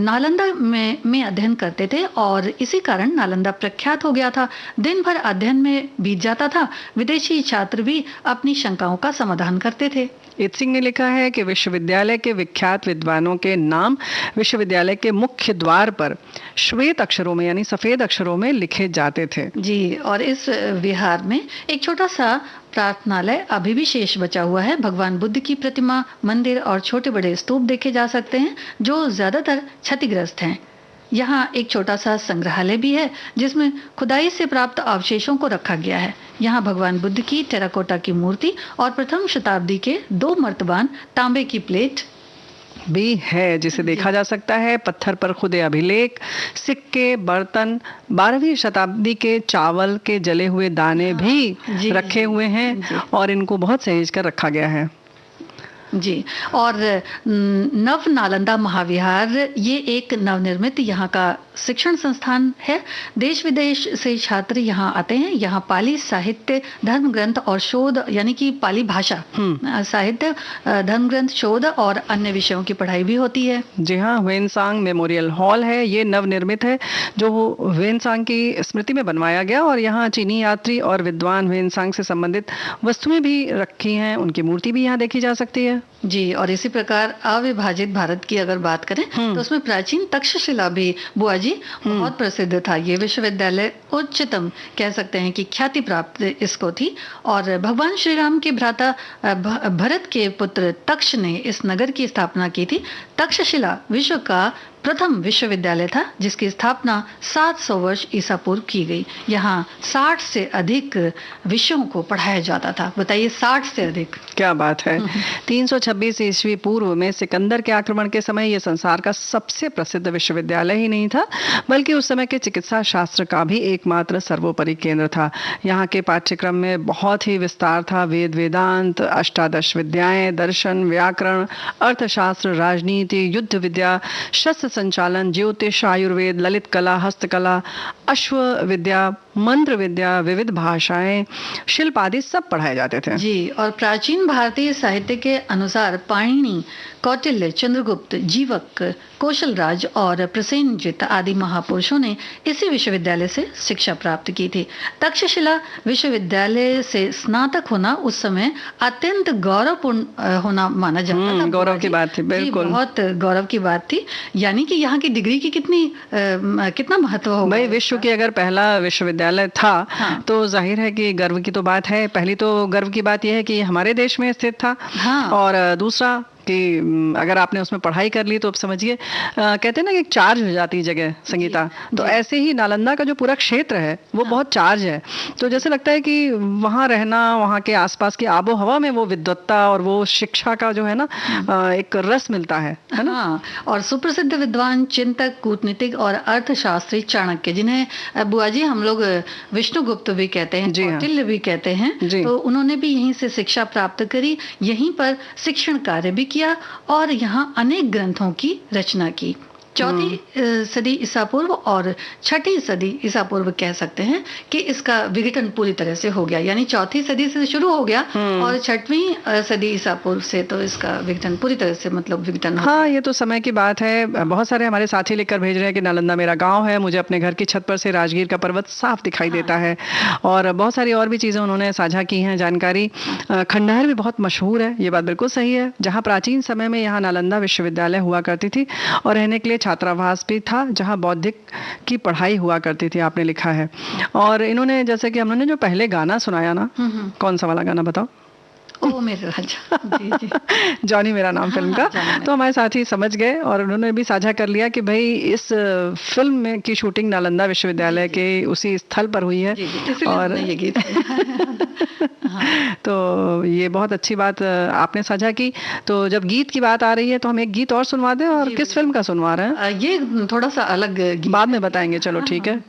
नालंदा में अध्ययन करते थे और इसी कारण नालंदा प्रख्यात हो गया था। दिन भर अध्ययन में बीत जाता था। विदेशी छात्र भी अपनी शंकाओं का समाधान करते थे। ईत सिंह ने लिखा है कि विश्वविद्यालय के विख्यात विद्वानों के नाम विश्वविद्यालय के मुख्य द्वार पर श्वेत अक्षरों में यानी सफेद अक्षरों में लिखे जाते थे। जी, और इस विहार में एक छोटा सा प्रार्थनालय अभी भी शेष बचा हुआ है। भगवान बुद्ध की प्रतिमा, मंदिर और छोटे बड़े स्तूप देखे जा सकते हैं, जो ज्यादातर क्षतिग्रस्त हैं। यहाँ एक छोटा सा संग्रहालय भी है जिसमें खुदाई से प्राप्त अवशेषों को रखा गया है। यहाँ भगवान बुद्ध की टेराकोटा की मूर्ति और प्रथम शताब्दी के 2 मर्तबान तांबे की प्लेट भी है जिसे देखा जा सकता है। पत्थर पर खुदे अभिलेख, सिक्के, बर्तन, 12वीं शताब्दी के चावल के जले हुए दाने भी रखे हुए हैं और इनको बहुत सहेज कर रखा गया है। जी, और नव नालंदा महाविहार ये एक नवनिर्मित यहाँ का शिक्षण संस्थान है। देश विदेश से छात्र यहाँ आते हैं। यहाँ पाली साहित्य, धर्म ग्रंथ और शोध यानी कि पाली भाषा साहित्य, धर्म ग्रंथ, शोध और अन्य विषयों की पढ़ाई भी होती है। जी हाँ, ह्वेनसांग मेमोरियल हॉल है, ये नवनिर्मित है जो ह्वेनसांग की स्मृति में बनवाया गया और यहाँ चीनी यात्री और विद्वान ह्वेनसांग से संबंधित वस्तुएं भी रखी हैं, उनकी मूर्ति भी यहाँ देखी जा सकती है। जी, और इसी प्रकार अविभाजित भारत की अगर बात करें तो उसमें प्राचीन तक्षशिला भी बुआ जी बहुत प्रसिद्ध था। ये विश्वविद्यालय उच्चतम कह सकते हैं कि ख्याति प्राप्त इसको थी और भगवान श्री राम के भ्राता भरत के पुत्र तक्ष ने इस नगर की स्थापना की थी। तक्षशिला विश्व का प्रथम विश्वविद्यालय था जिसकी स्थापना 700 वर्ष ईसा पूर्व की गई। यहाँ 60 से अधिक विषयों को पढ़ाया जाता था। बताइए, 60 से अधिक, क्या बात है। 326 ईस्वी पूर्व में सिकंदर के आक्रमण के समय यह संसार का सबसे प्रसिद्ध विश्वविद्यालय ही नहीं था बल्कि उस समय के चिकित्सा शास्त्र का भी एकमात्र सर्वोपरि केंद्र था। यहाँ के पाठ्यक्रम में बहुत ही विस्तार था। वेद, वेदांत, अष्टादश विद्याएं, दर्शन, व्याकरण, अर्थशास्त्र, राजनीति, युद्ध विद्या, शस्त्र संचालन, ज्योतिष, आयुर्वेद, ललित कला, हस्तकला, अश्व विद्या, मंत्र विद्या, विविध भाषाएं, शिल्प आदि सब पढ़ाए जाते थे। जी, और प्राचीन भारतीय साहित्य के अनुसार पाणिनि, कौटिल्य, चंद्रगुप्त, जीवक, कौशलराज और प्रसेनजित आदि महापुरुषों ने इसी विश्वविद्यालय से शिक्षा प्राप्त की थी। तक्षशिला विश्वविद्यालय से स्नातक होना उस समय अत्यंत गौरवपूर्ण होना माना जाता था। गौरव की बात थी, बिल्कुल बहुत गौरव की बात थी। यानी कि यहाँ की डिग्री की कितना महत्व होगा। भाई, विश्व की अगर पहला विश्वविद्यालय था तो जाहिर है कि गर्व की तो बात है। पहली तो गर्व की बात यह है कि हमारे देश में स्थित था और दूसरा कि अगर आपने उसमें पढ़ाई कर ली तो अब समझिए कहते हैं ना कि एक चार्ज हो जाती है जगह, संगीता। तो ऐसे ही नालंदा का जो पूरा क्षेत्र है वो बहुत चार्ज है। तो जैसे लगता है कि वहाँ रहना, वहाँ के आसपास की आबो हवा में वो विद्वत्ता और वो शिक्षा का जो है ना एक रस मिलता है ना। हाँ, और सुप्रसिद्ध विद्वान, चिंतक, कूटनीतिक और अर्थशास्त्री चाणक्य, जिन्हें बुआ जी हम लोग विष्णुगुप्त भी कहते हैं, कौटिल्य भी कहते हैं, तो उन्होंने भी यहीं से शिक्षा प्राप्त करी, यहीं पर शिक्षण कार्य भी किया और यहाँ अनेक ग्रंथों की रचना की। चौथी सदी ईसा पूर्व और छठी सदी ईसा पूर्व कह सकते हैं कि इसका विघटन पूरी तरह से हो गया। यानी चौथी सदी से शुरू हो गया और छठवीं सदी ईसा पूर्व से तो इसका विघटन पूरी तरह से विघटन हो गया। ये तो समय की बात है। बहुत सारे हमारे साथी लिखकर भेज रहे हैं कि नालंदा मेरा गाँव है, मुझे अपने घर की छत पर से राजगीर का पर्वत साफ दिखाई देता है। और बहुत सारी और भी चीजें उन्होंने साझा की हैं जानकारी। खंडहर भी बहुत मशहूर है, ये बात बिल्कुल सही है, जहाँ प्राचीन समय में यहाँ नालंदा विश्वविद्यालय हुआ करती थी और रहने के लिए छात्रावास भी था जहां बौद्धिक की पढ़ाई हुआ करती थी, आपने लिखा है। और इन्होंने जैसे कि हमने जो पहले गाना सुनाया ना, कौन सा वाला गाना बताओ? ओ मेरे राजा, जी जी, जॉनी मेरा नाम फिल्म का। तो हमारे साथी समझ गए और उन्होंने भी साझा कर लिया कि भाई इस फिल्म में की शूटिंग नालंदा विश्वविद्यालय के उसी स्थल पर हुई है। और ये गीत तो ये बहुत अच्छी बात आपने साझा की। तो जब गीत की बात आ रही है तो हम एक गीत और सुनवा दें। और किस फिल्म का सुनवा रहे हैं? ये थोड़ा सा अलग बाद में बताएंगे, चलो ठीक है।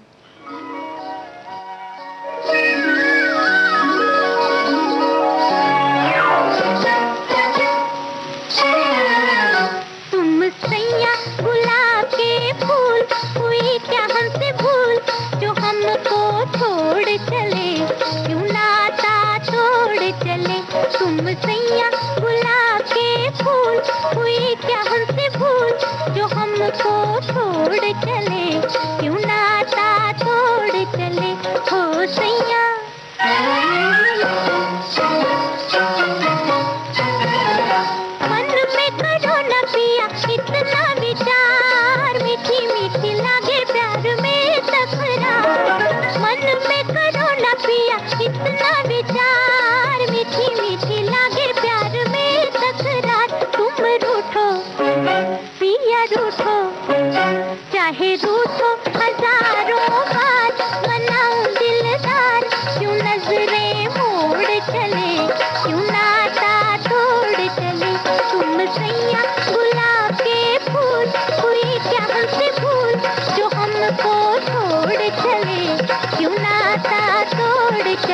तुम सैया गुलाब के फूल हुई क्या हमसे भूल जो हमको छोड़ चले, क्यों नाता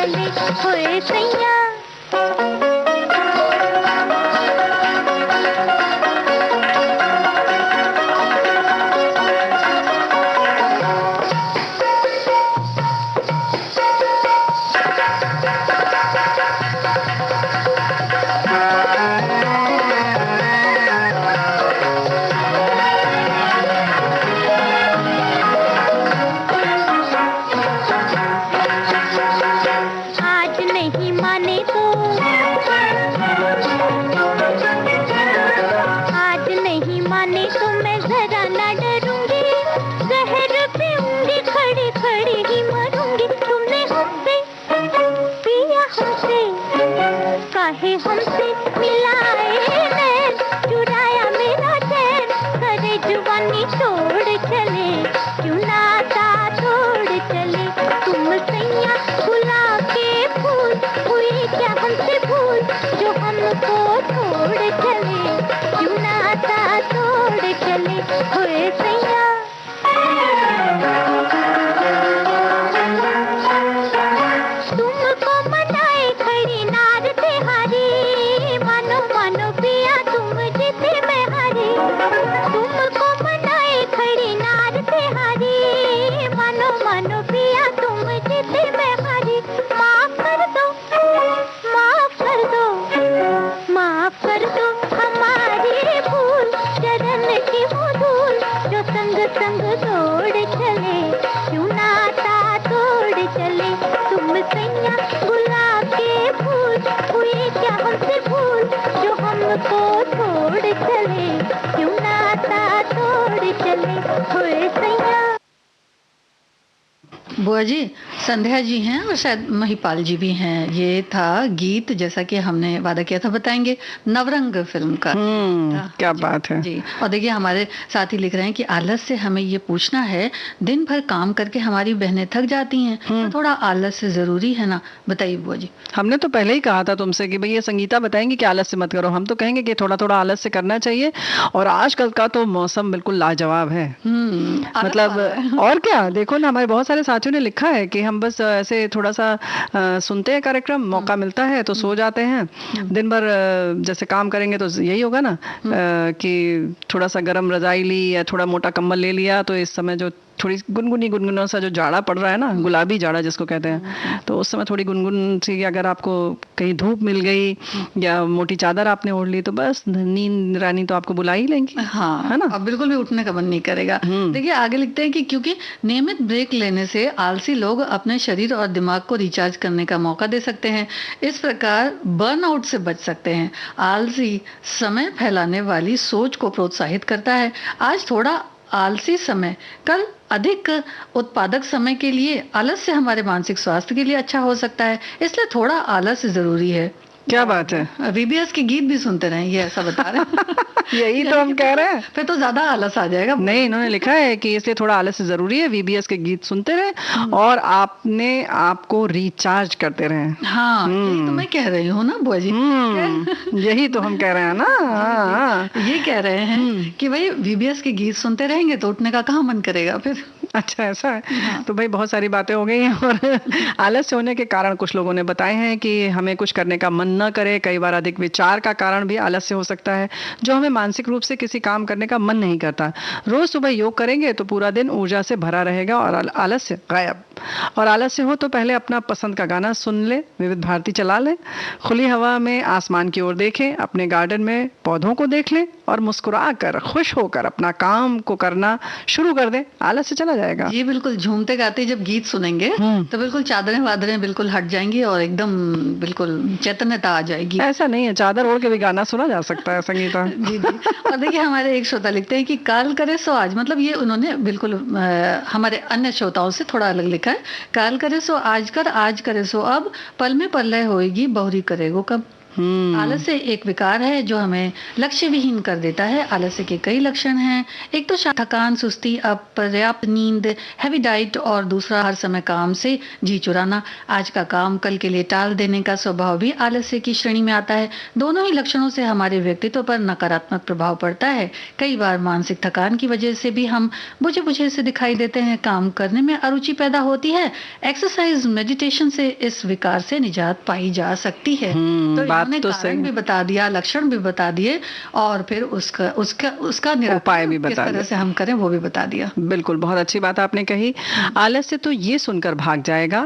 चले होए सैया। बुआ जी, संध्या जी हैं और शायद महिपाल जी भी हैं। ये था गीत, जैसा कि हमने वादा किया था बताएंगे, नवरंग फिल्म का। क्या बात है जी। और देखिए हमारे साथी लिख रहे हैं कि आलस से हमें ये पूछना है, दिन भर काम करके हमारी बहनें थक जाती हैं, तो थोड़ा आलस जरूरी है ना? बताइए बुआ जी। हमने तो पहले ही कहा था तुमसे कि भाई ये संगीता बताएंगे कि आलस से मत करो, हम तो कहेंगे कि थोड़ा थोड़ा आलस से करना चाहिए। और आजकल का तो मौसम बिल्कुल लाजवाब है। मतलब और क्या, देखो ना, हमारे बहुत सारे साथियों ने लिखा है कि हम बस ऐसे थोड़ा सा सुनते हैं कार्यक्रम, मौका मिलता है तो सो जाते हैं। दिन भर जैसे काम करेंगे तो यही होगा ना कि थोड़ा सा गर्म रजाई ली या थोड़ा मोटा कंबल ले लिया, तो इस समय जो थोड़ी गुनगुना सा जो जाड़ा पड़ रहा है ना, गुलाबी जाड़ा जिसको कहते हैं, तो उस समय थोड़ी गुनगुन सी अगर आपको कहीं धूप मिल गई या मोटी चादर आपने ओढ़ ली तो बस नींद रानी तो आपको बुला ही लेंगी। हाँ, है ना? अब बिल्कुल भी उठने का मन नहीं करेगा। देखिए आगे लिखते हैं कि क्योंकि नियमित ब्रेक लेने से आलसी लोग अपने शरीर और दिमाग को रिचार्ज करने का मौका दे सकते हैं, इस प्रकार बर्नआउट से बच सकते हैं। आलसी समय फैलाने वाली सोच को प्रोत्साहित करता है। आज थोड़ा आलसी समय कल अधिक उत्पादक समय के लिए, आलस से हमारे मानसिक स्वास्थ्य के लिए अच्छा हो सकता है, इसलिए थोड़ा आलस जरूरी है। क्या बात है। वीबीएस के गीत भी सुनते रहें, ये ऐसा बता रहे हैं। यही तो हम कह रहे हैं। फिर तो ज्यादा आलस आ जाएगा। नहीं, इन्होंने लिखा है कि इसलिए थोड़ा आलस जरूरी है, वीबीएस के गीत सुनते रहे और आपने आपको रिचार्ज करते रहे। हाँ, यही तो मैं कह रही हूँ ना बुआ जी। यही तो हम कह रहे हैं ना। ये कह रहे हैं कि भाई वीबीएस के गीत सुनते रहेंगे तो उठने का कहाँ मन करेगा फिर। अच्छा, ऐसा है। हाँ। तो भाई बहुत सारी बातें हो गई हैं और आलस्य होने के कारण कुछ लोगों ने बताए हैं कि हमें कुछ करने का मन न करे। कई बार अधिक विचार का कारण भी आलस्य हो सकता है, जो हमें मानसिक रूप से किसी काम करने का मन नहीं करता। रोज सुबह योग करेंगे तो पूरा दिन ऊर्जा से भरा रहेगा और आलस्य गायब। और आलस्य हो तो पहले अपना पसंद का गाना सुन ले, विविध भारती चला ले, खुली हवा में आसमान की ओर देखें, अपने गार्डन में पौधों को देख लें और मुस्कुरा कर खुश होकर अपना काम को करना शुरू कर दें। आलस्य चला जाएगा। ये बिल्कुल झूमते गाते जब गीत सुनेंगे तो बिल्कुल चादरें वादरें बिल्कुल हट जाएंगी और एकदम बिल्कुल चैतन्यता आ जाएगी। ऐसा नहीं है, चादर ओढ़ के भी गाना सुना जा सकता है संगीता। जी जी। और देखिए हमारे एक श्रोता लिखते हैं कि काल करे सो आज, मतलब ये उन्होंने बिल्कुल हमारे अन्य श्रोताओं से थोड़ा अलग लिखा है। काल करे सो आज कर, आज करे सो अब, पल में पल्लय होएगी बहुरी करेगो कब। आलस्य एक विकार है जो हमें लक्ष्य विहीन कर देता है। आलस्य के कई लक्षण हैं। एक तो थकान, सुस्ती, अपर्याप्त नींद, हैवी डाइट और दूसरा हर समय काम से जी चुराना। आज का काम कल के लिए टाल देने का स्वभाव भी आलस्य की श्रेणी में आता है। दोनों ही लक्षणों से हमारे व्यक्तित्व पर नकारात्मक प्रभाव पड़ता है। कई बार मानसिक थकान की वजह से भी हम बुझे बुझे से दिखाई देते हैं। काम करने में अरुचि पैदा होती है। एक्सरसाइज, मेडिटेशन से इस विकार से निजात पाई जा सकती है। तो इन्होंने कारण भी बता दिया, लक्षण भी बता दिए और फिर उसका उपाय भी बता दिया, किस तरह से हम करें वो भी बता दिया। बिल्कुल, बहुत अच्छी बात आपने कही। आलस्य तो ये सुनकर भाग जाएगा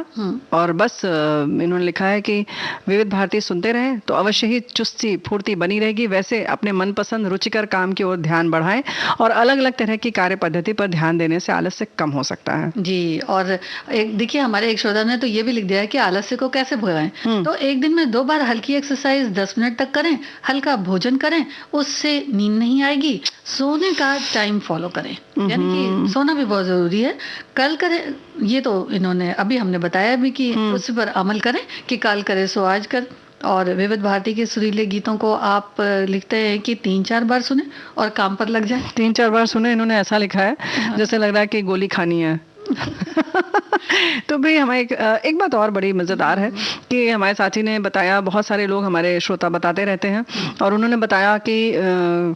और बस इन्होंने लिखा है कि विविध भारती सुनते रहें तो अवश्य ही चुस्ती फुर्ती बनी रहेगी। वैसे अपने मनपसंद रुचिकर काम की ओर ध्यान बढ़ाएं और अलग अलग तरह की कार्य पद्धति पर ध्यान देने से आलस्य कम हो सकता है जी। और एक देखिए, हमारे एक श्रोता ने तो ये भी लिख दिया है कि आलस्य को कैसे भगाएं। तो एक दिन में 2 बार हल्की एक्सरसाइज 10 मिनट तक करें, हल्का भोजन करें, उससे नींद नहीं आएगी। सोने का टाइम फॉलो करें, यानी कि सोना भी बहुत जरूरी है। कल करें, ये तो इन्होंने अभी हमने बताया भी कि उस पर अमल करें कि कल करे सो आज कर। और विविध भारती के सुरीले गीतों को आप लिखते हैं कि 3-4 बार सुने और काम पर लग जाए। 3-4 बार सुने, इन्होंने ऐसा लिखा है जैसे लग रहा है कि गोली खानी है। तो भाई हमें एक बात और बड़ी मज़ेदार है कि हमारे साथी ने बताया, बहुत सारे लोग हमारे श्रोता बताते रहते हैं और उन्होंने बताया कि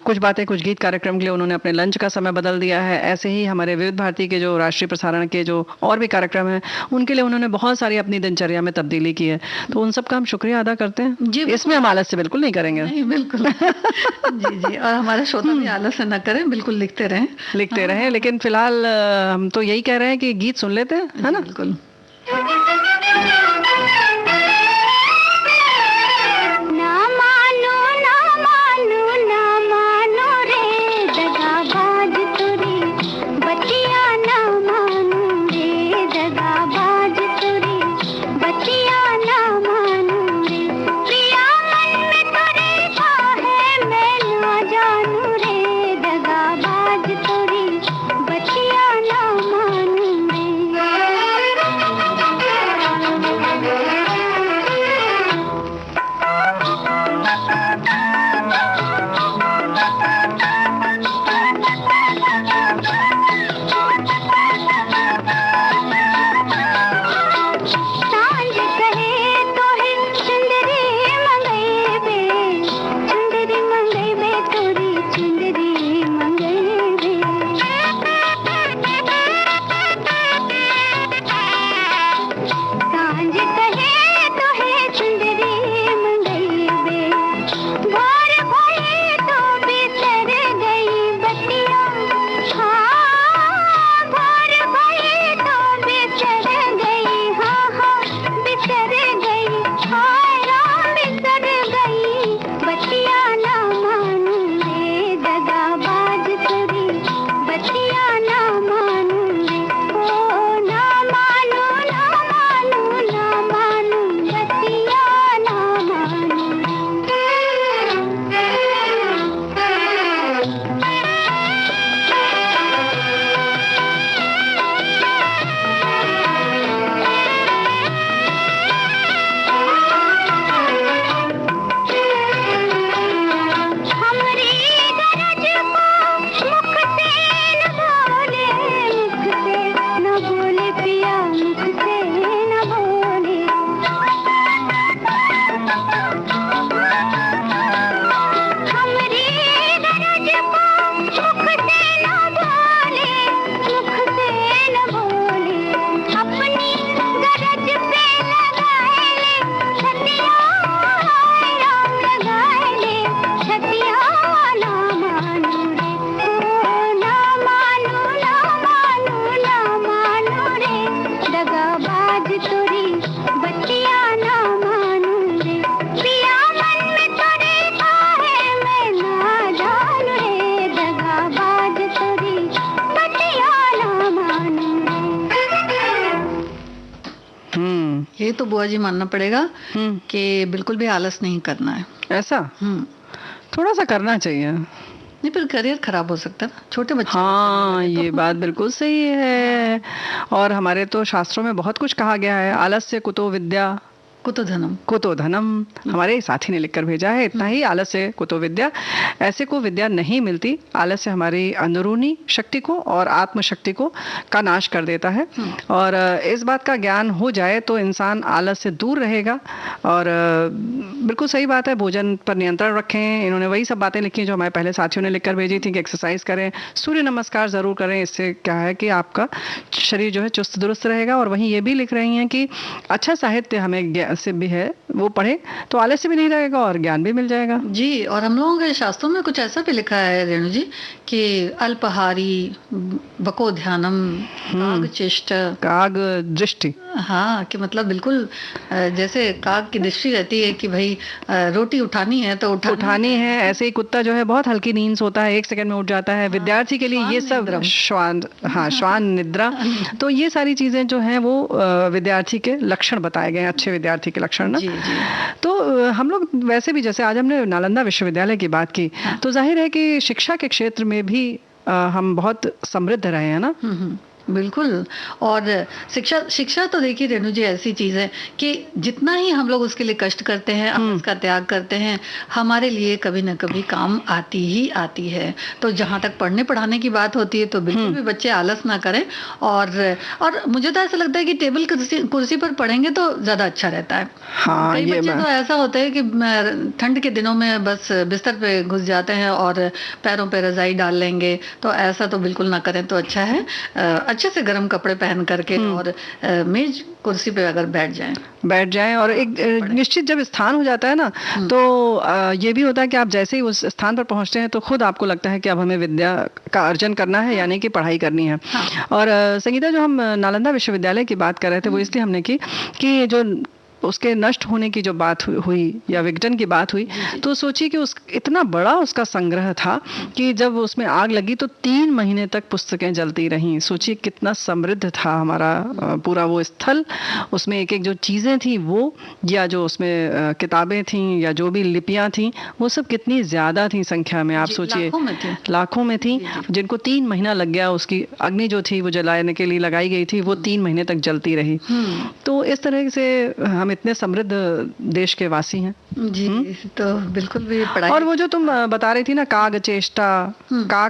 कुछ बातें, कुछ गीत कार्यक्रम के लिए उन्होंने अपने लंच का समय बदल दिया है। ऐसे ही हमारे विविध भारती के जो राष्ट्रीय प्रसारण के जो और भी कार्यक्रम हैं उनके लिए उन्होंने बहुत सारी अपनी दिनचर्या में तब्दीली की है। तो उन सब का हम शुक्रिया अदा करते हैं जी। इसमें हम आलस्य बिल्कुल नहीं करेंगे। नहीं, बिल्कुल जी जी। और हमारे श्रोता भी आलस्य न करें, बिल्कुल लिखते रहें। लेकिन फिलहाल हम तो यही कह रहे हैं कि गीत सुन लेते हैं, है ना? बिल्कुल। ये तो बुआ जी मानना पड़ेगा कि बिल्कुल भी आलस नहीं करना है। ऐसा थोड़ा सा करना चाहिए, नहीं फिर करियर खराब हो सकता है, छोटे बच्चे। हाँ, ये बात बिल्कुल सही है। और हमारे तो शास्त्रों में बहुत कुछ कहा गया है, आलस्य कुतो विद्या कुतो धनम। कुतो धनम हमारे साथी ने लिखकर भेजा है। इतना ही, आलस्य कुतो विद्या, ऐसे को विद्या नहीं मिलती। आलस्य हमारी अंदरूनी शक्ति को और आत्मशक्ति को का नाश कर देता है, और इस बात का ज्ञान हो जाए तो इंसान आलस से दूर रहेगा। और बिल्कुल सही बात है, भोजन पर नियंत्रण रखें। इन्होंने वही सब बातें लिखी जो हमारे पहले साथियों ने लिखकर भेजी थी कि एक्सरसाइज करें, सूर्य नमस्कार जरूर करें। इससे क्या है कि आपका शरीर जो है चुस्त दुरुस्त रहेगा। और वहीं ये भी लिख रही हैं कि अच्छा साहित्य हमें से भी है, वो पढ़े तो आलस्य भी नहीं रहेगा और ज्ञान भी मिल जाएगा। जी, और हम लोगों के शास्त्रों में कुछ ऐसा भी लिखा है रेणु जी कि अल्पहारी बको ध्यानम काग चेष्ट काग दृष्टि। हाँ, कि मतलब बिल्कुल जैसे काग की दृष्टि रहती है कि भाई रोटी उठानी है तो उठानी है, ऐसे ही कुत्ता जो है बहुत हल्की नींद सोता है, 1 सेकंड में उठ जाता है। विद्यार्थी के लिए ये सब श्वान, हाँ श्वान निद्रा, तो ये सारी चीजें जो हैं वो विद्यार्थी के लक्षण बताए गए हैं, अच्छे विद्यार्थी के लक्षण ना। जी, जी। तो हम लोग वैसे भी, जैसे आज हमने नालंदा विश्वविद्यालय की बात की, तो जाहिर है कि शिक्षा के क्षेत्र में भी हम बहुत समृद्ध रहे हैं ना। बिल्कुल। और शिक्षा तो देखिए रेणु जी ऐसी चीज है कि जितना ही हम लोग उसके लिए कष्ट करते हैं, उसका त्याग करते हैं, हमारे लिए कभी न कभी काम आती ही आती है। तो जहाँ तक पढ़ने पढ़ाने की बात होती है तो बिल्कुल भी बच्चे आलस ना करें। और मुझे तो ऐसा लगता है कि टेबल कुर्सी पर पढ़ेंगे तो ज्यादा अच्छा रहता है। हाँ, कई बच्चे तो ऐसा होता है कि ठंड के दिनों में बस बिस्तर पे घुस जाते हैं और पैरों पे रजाई डाल लेंगे, तो ऐसा तो बिल्कुल ना करें तो अच्छा है। अच्छे से गर्म कपड़े पहन करके और मेज कुर्सी पे अगर बैठ जाएं और एक निश्चित जब स्थान हो जाता है ना, तो ये भी होता है कि आप जैसे ही उस स्थान पर पहुंचते हैं तो खुद आपको लगता है कि अब हमें विद्या का अर्जन करना है, यानी कि पढ़ाई करनी है। और संगीता, जो हम नालंदा विश्वविद्यालय की बात कर रहे थे वो इसलिए हमने की कि जो उसके नष्ट होने की जो बात हुई या विघटन की बात हुई, तो सोचिए कि इतना बड़ा उसका संग्रह था कि जब उसमें आग लगी तो 3 महीने तक पुस्तकें जलती रहीं। सोचिए कितना समृद्ध था हमारा पूरा वो स्थल। उसमें एक एक जो चीज़ें थी वो, या जो उसमें किताबें थीं या जो भी लिपियां थीं, वो सब कितनी ज़्यादा थी संख्या में। आप सोचिए लाखों में थी, जिनको 3 महीना लग गया। उसकी अग्नि जो थी वो जलाने के लिए लगाई गई थी, वो 3 महीने तक जलती रही। तो इस तरह से हम इतने समृद्ध देश के वासी हैं जी। तो बिल्कुल भी पढ़ाई। और वो जो तुम बता रही थी ना, काग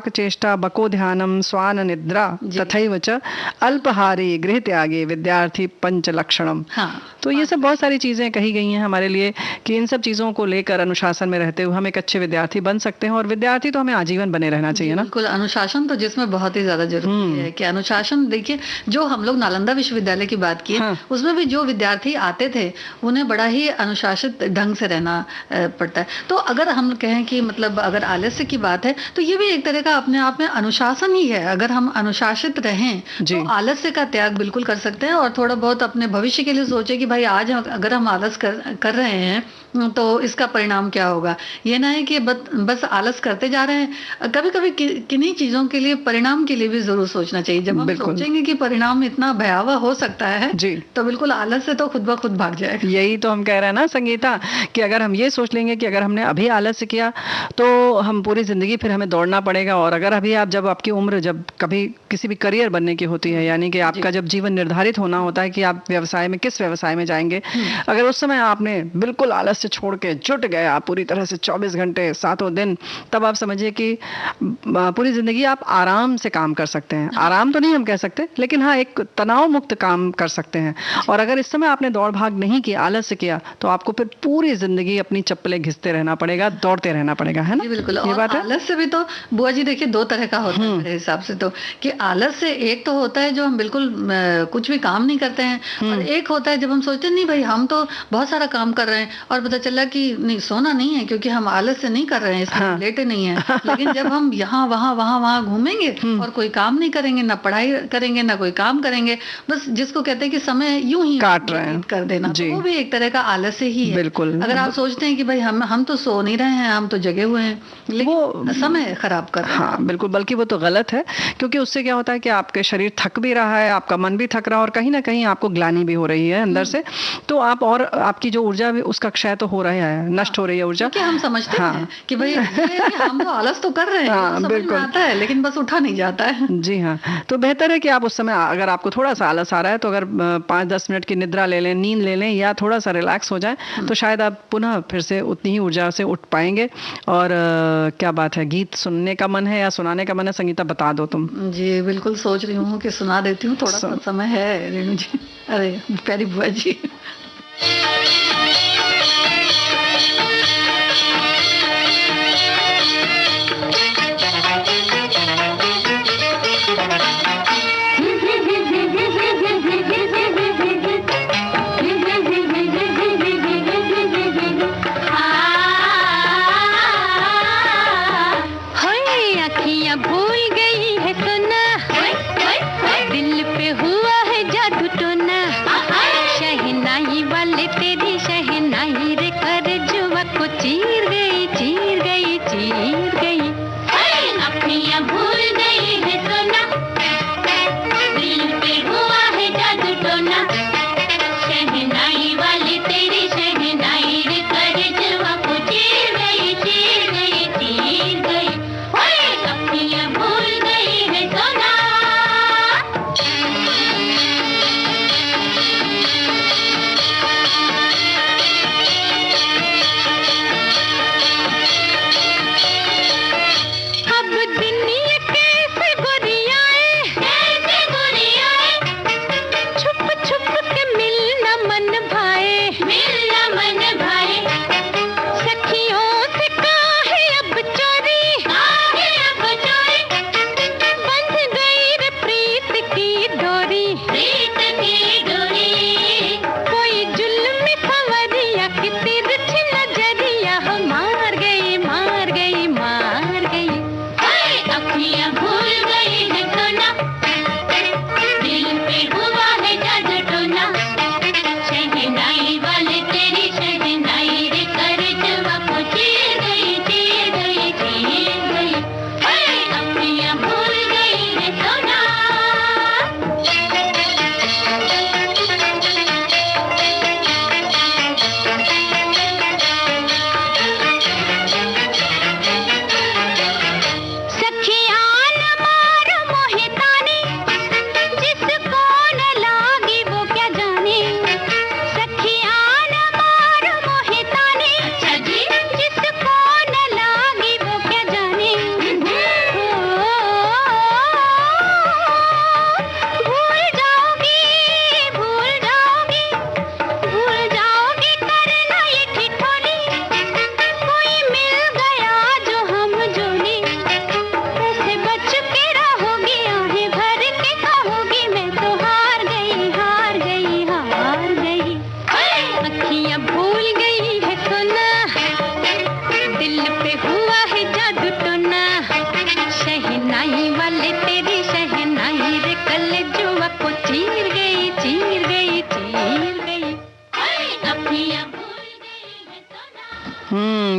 चेष्टा बको ध्यानम स्वान निद्रा तथैव च अल्पहारी गृह त्यागे विद्यार्थी पंच लक्षणम। हाँ, तो ये सब बहुत सारी चीजें कही गई हैं हमारे लिए कि इन सब चीजों को लेकर अनुशासन में रहते हुए हम एक अच्छे विद्यार्थी बन सकते हैं। और विद्यार्थी तो हमें आजीवन बने रहना चाहिए ना। बिल्कुल, अनुशासन तो जिसमें बहुत ही ज्यादा जरूरी है कि अनुशासन। देखिए, जो हम लोग नालंदा विश्वविद्यालय की बात की, उसमें भी जो विद्यार्थी आते थे उन्हें बड़ा ही अनुशासित ढंग से रहना पड़ता है। तो अगर हम कहें कि मतलब अगर आलस्य की बात है तो ये भी एक तरह का अपने आप में अनुशासन ही है। अगर हम अनुशासित रहें तो आलस्य का त्याग बिल्कुल कर सकते हैं और थोड़ा बहुत अपने भविष्य के लिए सोचे कि भाई आज अगर हम आलस कर रहे हैं तो इसका परिणाम क्या होगा। ये ना है कि बस आलस करते जा रहे हैं। कभी कभी किन्हीं चीजों के लिए परिणाम के लिए भी जरूर सोचना चाहिए। जब हम सोचेंगे कि परिणाम इतना भयावह हो सकता है तो बिल्कुल आलस से तो खुद ब खुद भाग जाएगा। यही तो हम कह रहे हैं ना संगीता, कि अगर हम ये सोच लेंगे कि अगर हमने अभी आलस्य किया तो हम पूरी जिंदगी फिर हमें दौड़ना पड़ेगा। और अगर अभी आप जब आपकी उम्र जब कभी किसी भी करियर बनने की होती है, यानी कि आपका जब जीवन निर्धारित होना होता है कि आप व्यवसाय में किस व्यवसाय में जाएंगे, अगर उस समय आपने बिल्कुल आलस्य से छोड़ के जुट गए आप पूरी तरह से 24 घंटे 7 दिन, तब आप समझिए कि पूरी जिंदगी आप आराम से काम कर सकते हैं। आराम तो नहीं हम कह सकते, लेकिन हाँ एक तनाव मुक्त काम कर सकते हैं। और अगर इस समय आपने दौड़ भाग नहीं की, आलस्य किया, तो आपको फिर पूरी जिंदगी अपनी चप्पलें घिसते रहना पड़ेगा, दौड़ते रहना पड़ेगा, है ना। बिल्कुल। ये बात है। आलस्य भी तो बुआ जी देखिए 2 तरह का होता है मेरे हिसाब से, तो कि आलस्य एक तो होता है जो हम बिल्कुल कुछ भी काम नहीं करते हैं, और एक होता है जब हम सोचते हैं नहीं भाई हम तो बहुत सारा काम कर रहे हैं और पता चला कि नहीं सोना नहीं है क्योंकि हम आलस्य नहीं कर रहे हैं, इसलिए लेटे नहीं है। लेकिन जब हम यहाँ वहाँ घूमेंगे और कोई काम नहीं करेंगे, ना पढ़ाई करेंगे ना कोई काम करेंगे, बस जिसको कहते हैं कि समय यूं ही काट रहे हैं कर देना, तो वो भी एक तरह का आलस्य ही है। बिल्कुल। अगर आप सोचते हैं कि भाई हम तो सो नहीं रहे हैं, हम तो जगे हुए हैं, लेकिन वो समय खराब कर रहे हैं। हाँ बिल्कुल, बल्कि वो तो गलत है, क्योंकि उससे क्या होता है कि आपके शरीर थक भी रहा है, आपका मन भी थक रहा है, और कहीं ना कहीं आपको ग्लानि भी हो रही है अंदर से, तो आप और आपकी जो ऊर्जा भी उसका क्षय तो हो रहा है, नष्ट हो रही है ऊर्जा। क्योंकि हम समझते हैं कि भाई हम तो आलस तो कर रहे हैं, हाँ, समझ में आता है, लेकिन बस उठा नहीं जाता है। जी हाँ, तो बेहतर है कि आप उस समय, अगर आपको थोड़ा सा आलस आ रहा है तो अगर 5-10 मिनट की निद्रा ले लें, नींद ले लें, या थोड़ा सा रिलैक्स हो जाए, तो शायद आप पुनः फिर से उतनी ही ऊर्जा से उठ पाएंगे। और क्या बात है, गीत सुनने का मन है या सुनाने का मन है? संगीता बता दो तुम। जी बिल्कुल, सोच रही हूँ कि सुना देती हूँ, थोड़ा सा समय है रेणु जी, अरे प्यारी बुआ जी।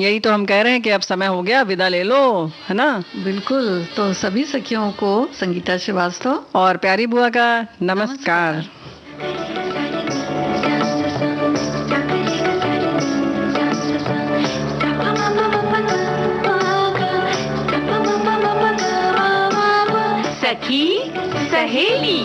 यही तो हम कह रहे हैं कि अब समय हो गया, विदा ले लो, है ना? बिल्कुल। तो सभी सखियों को संगीता श्रीवास्तव और प्यारी बुआ का नमस्कार। सखी सहेली।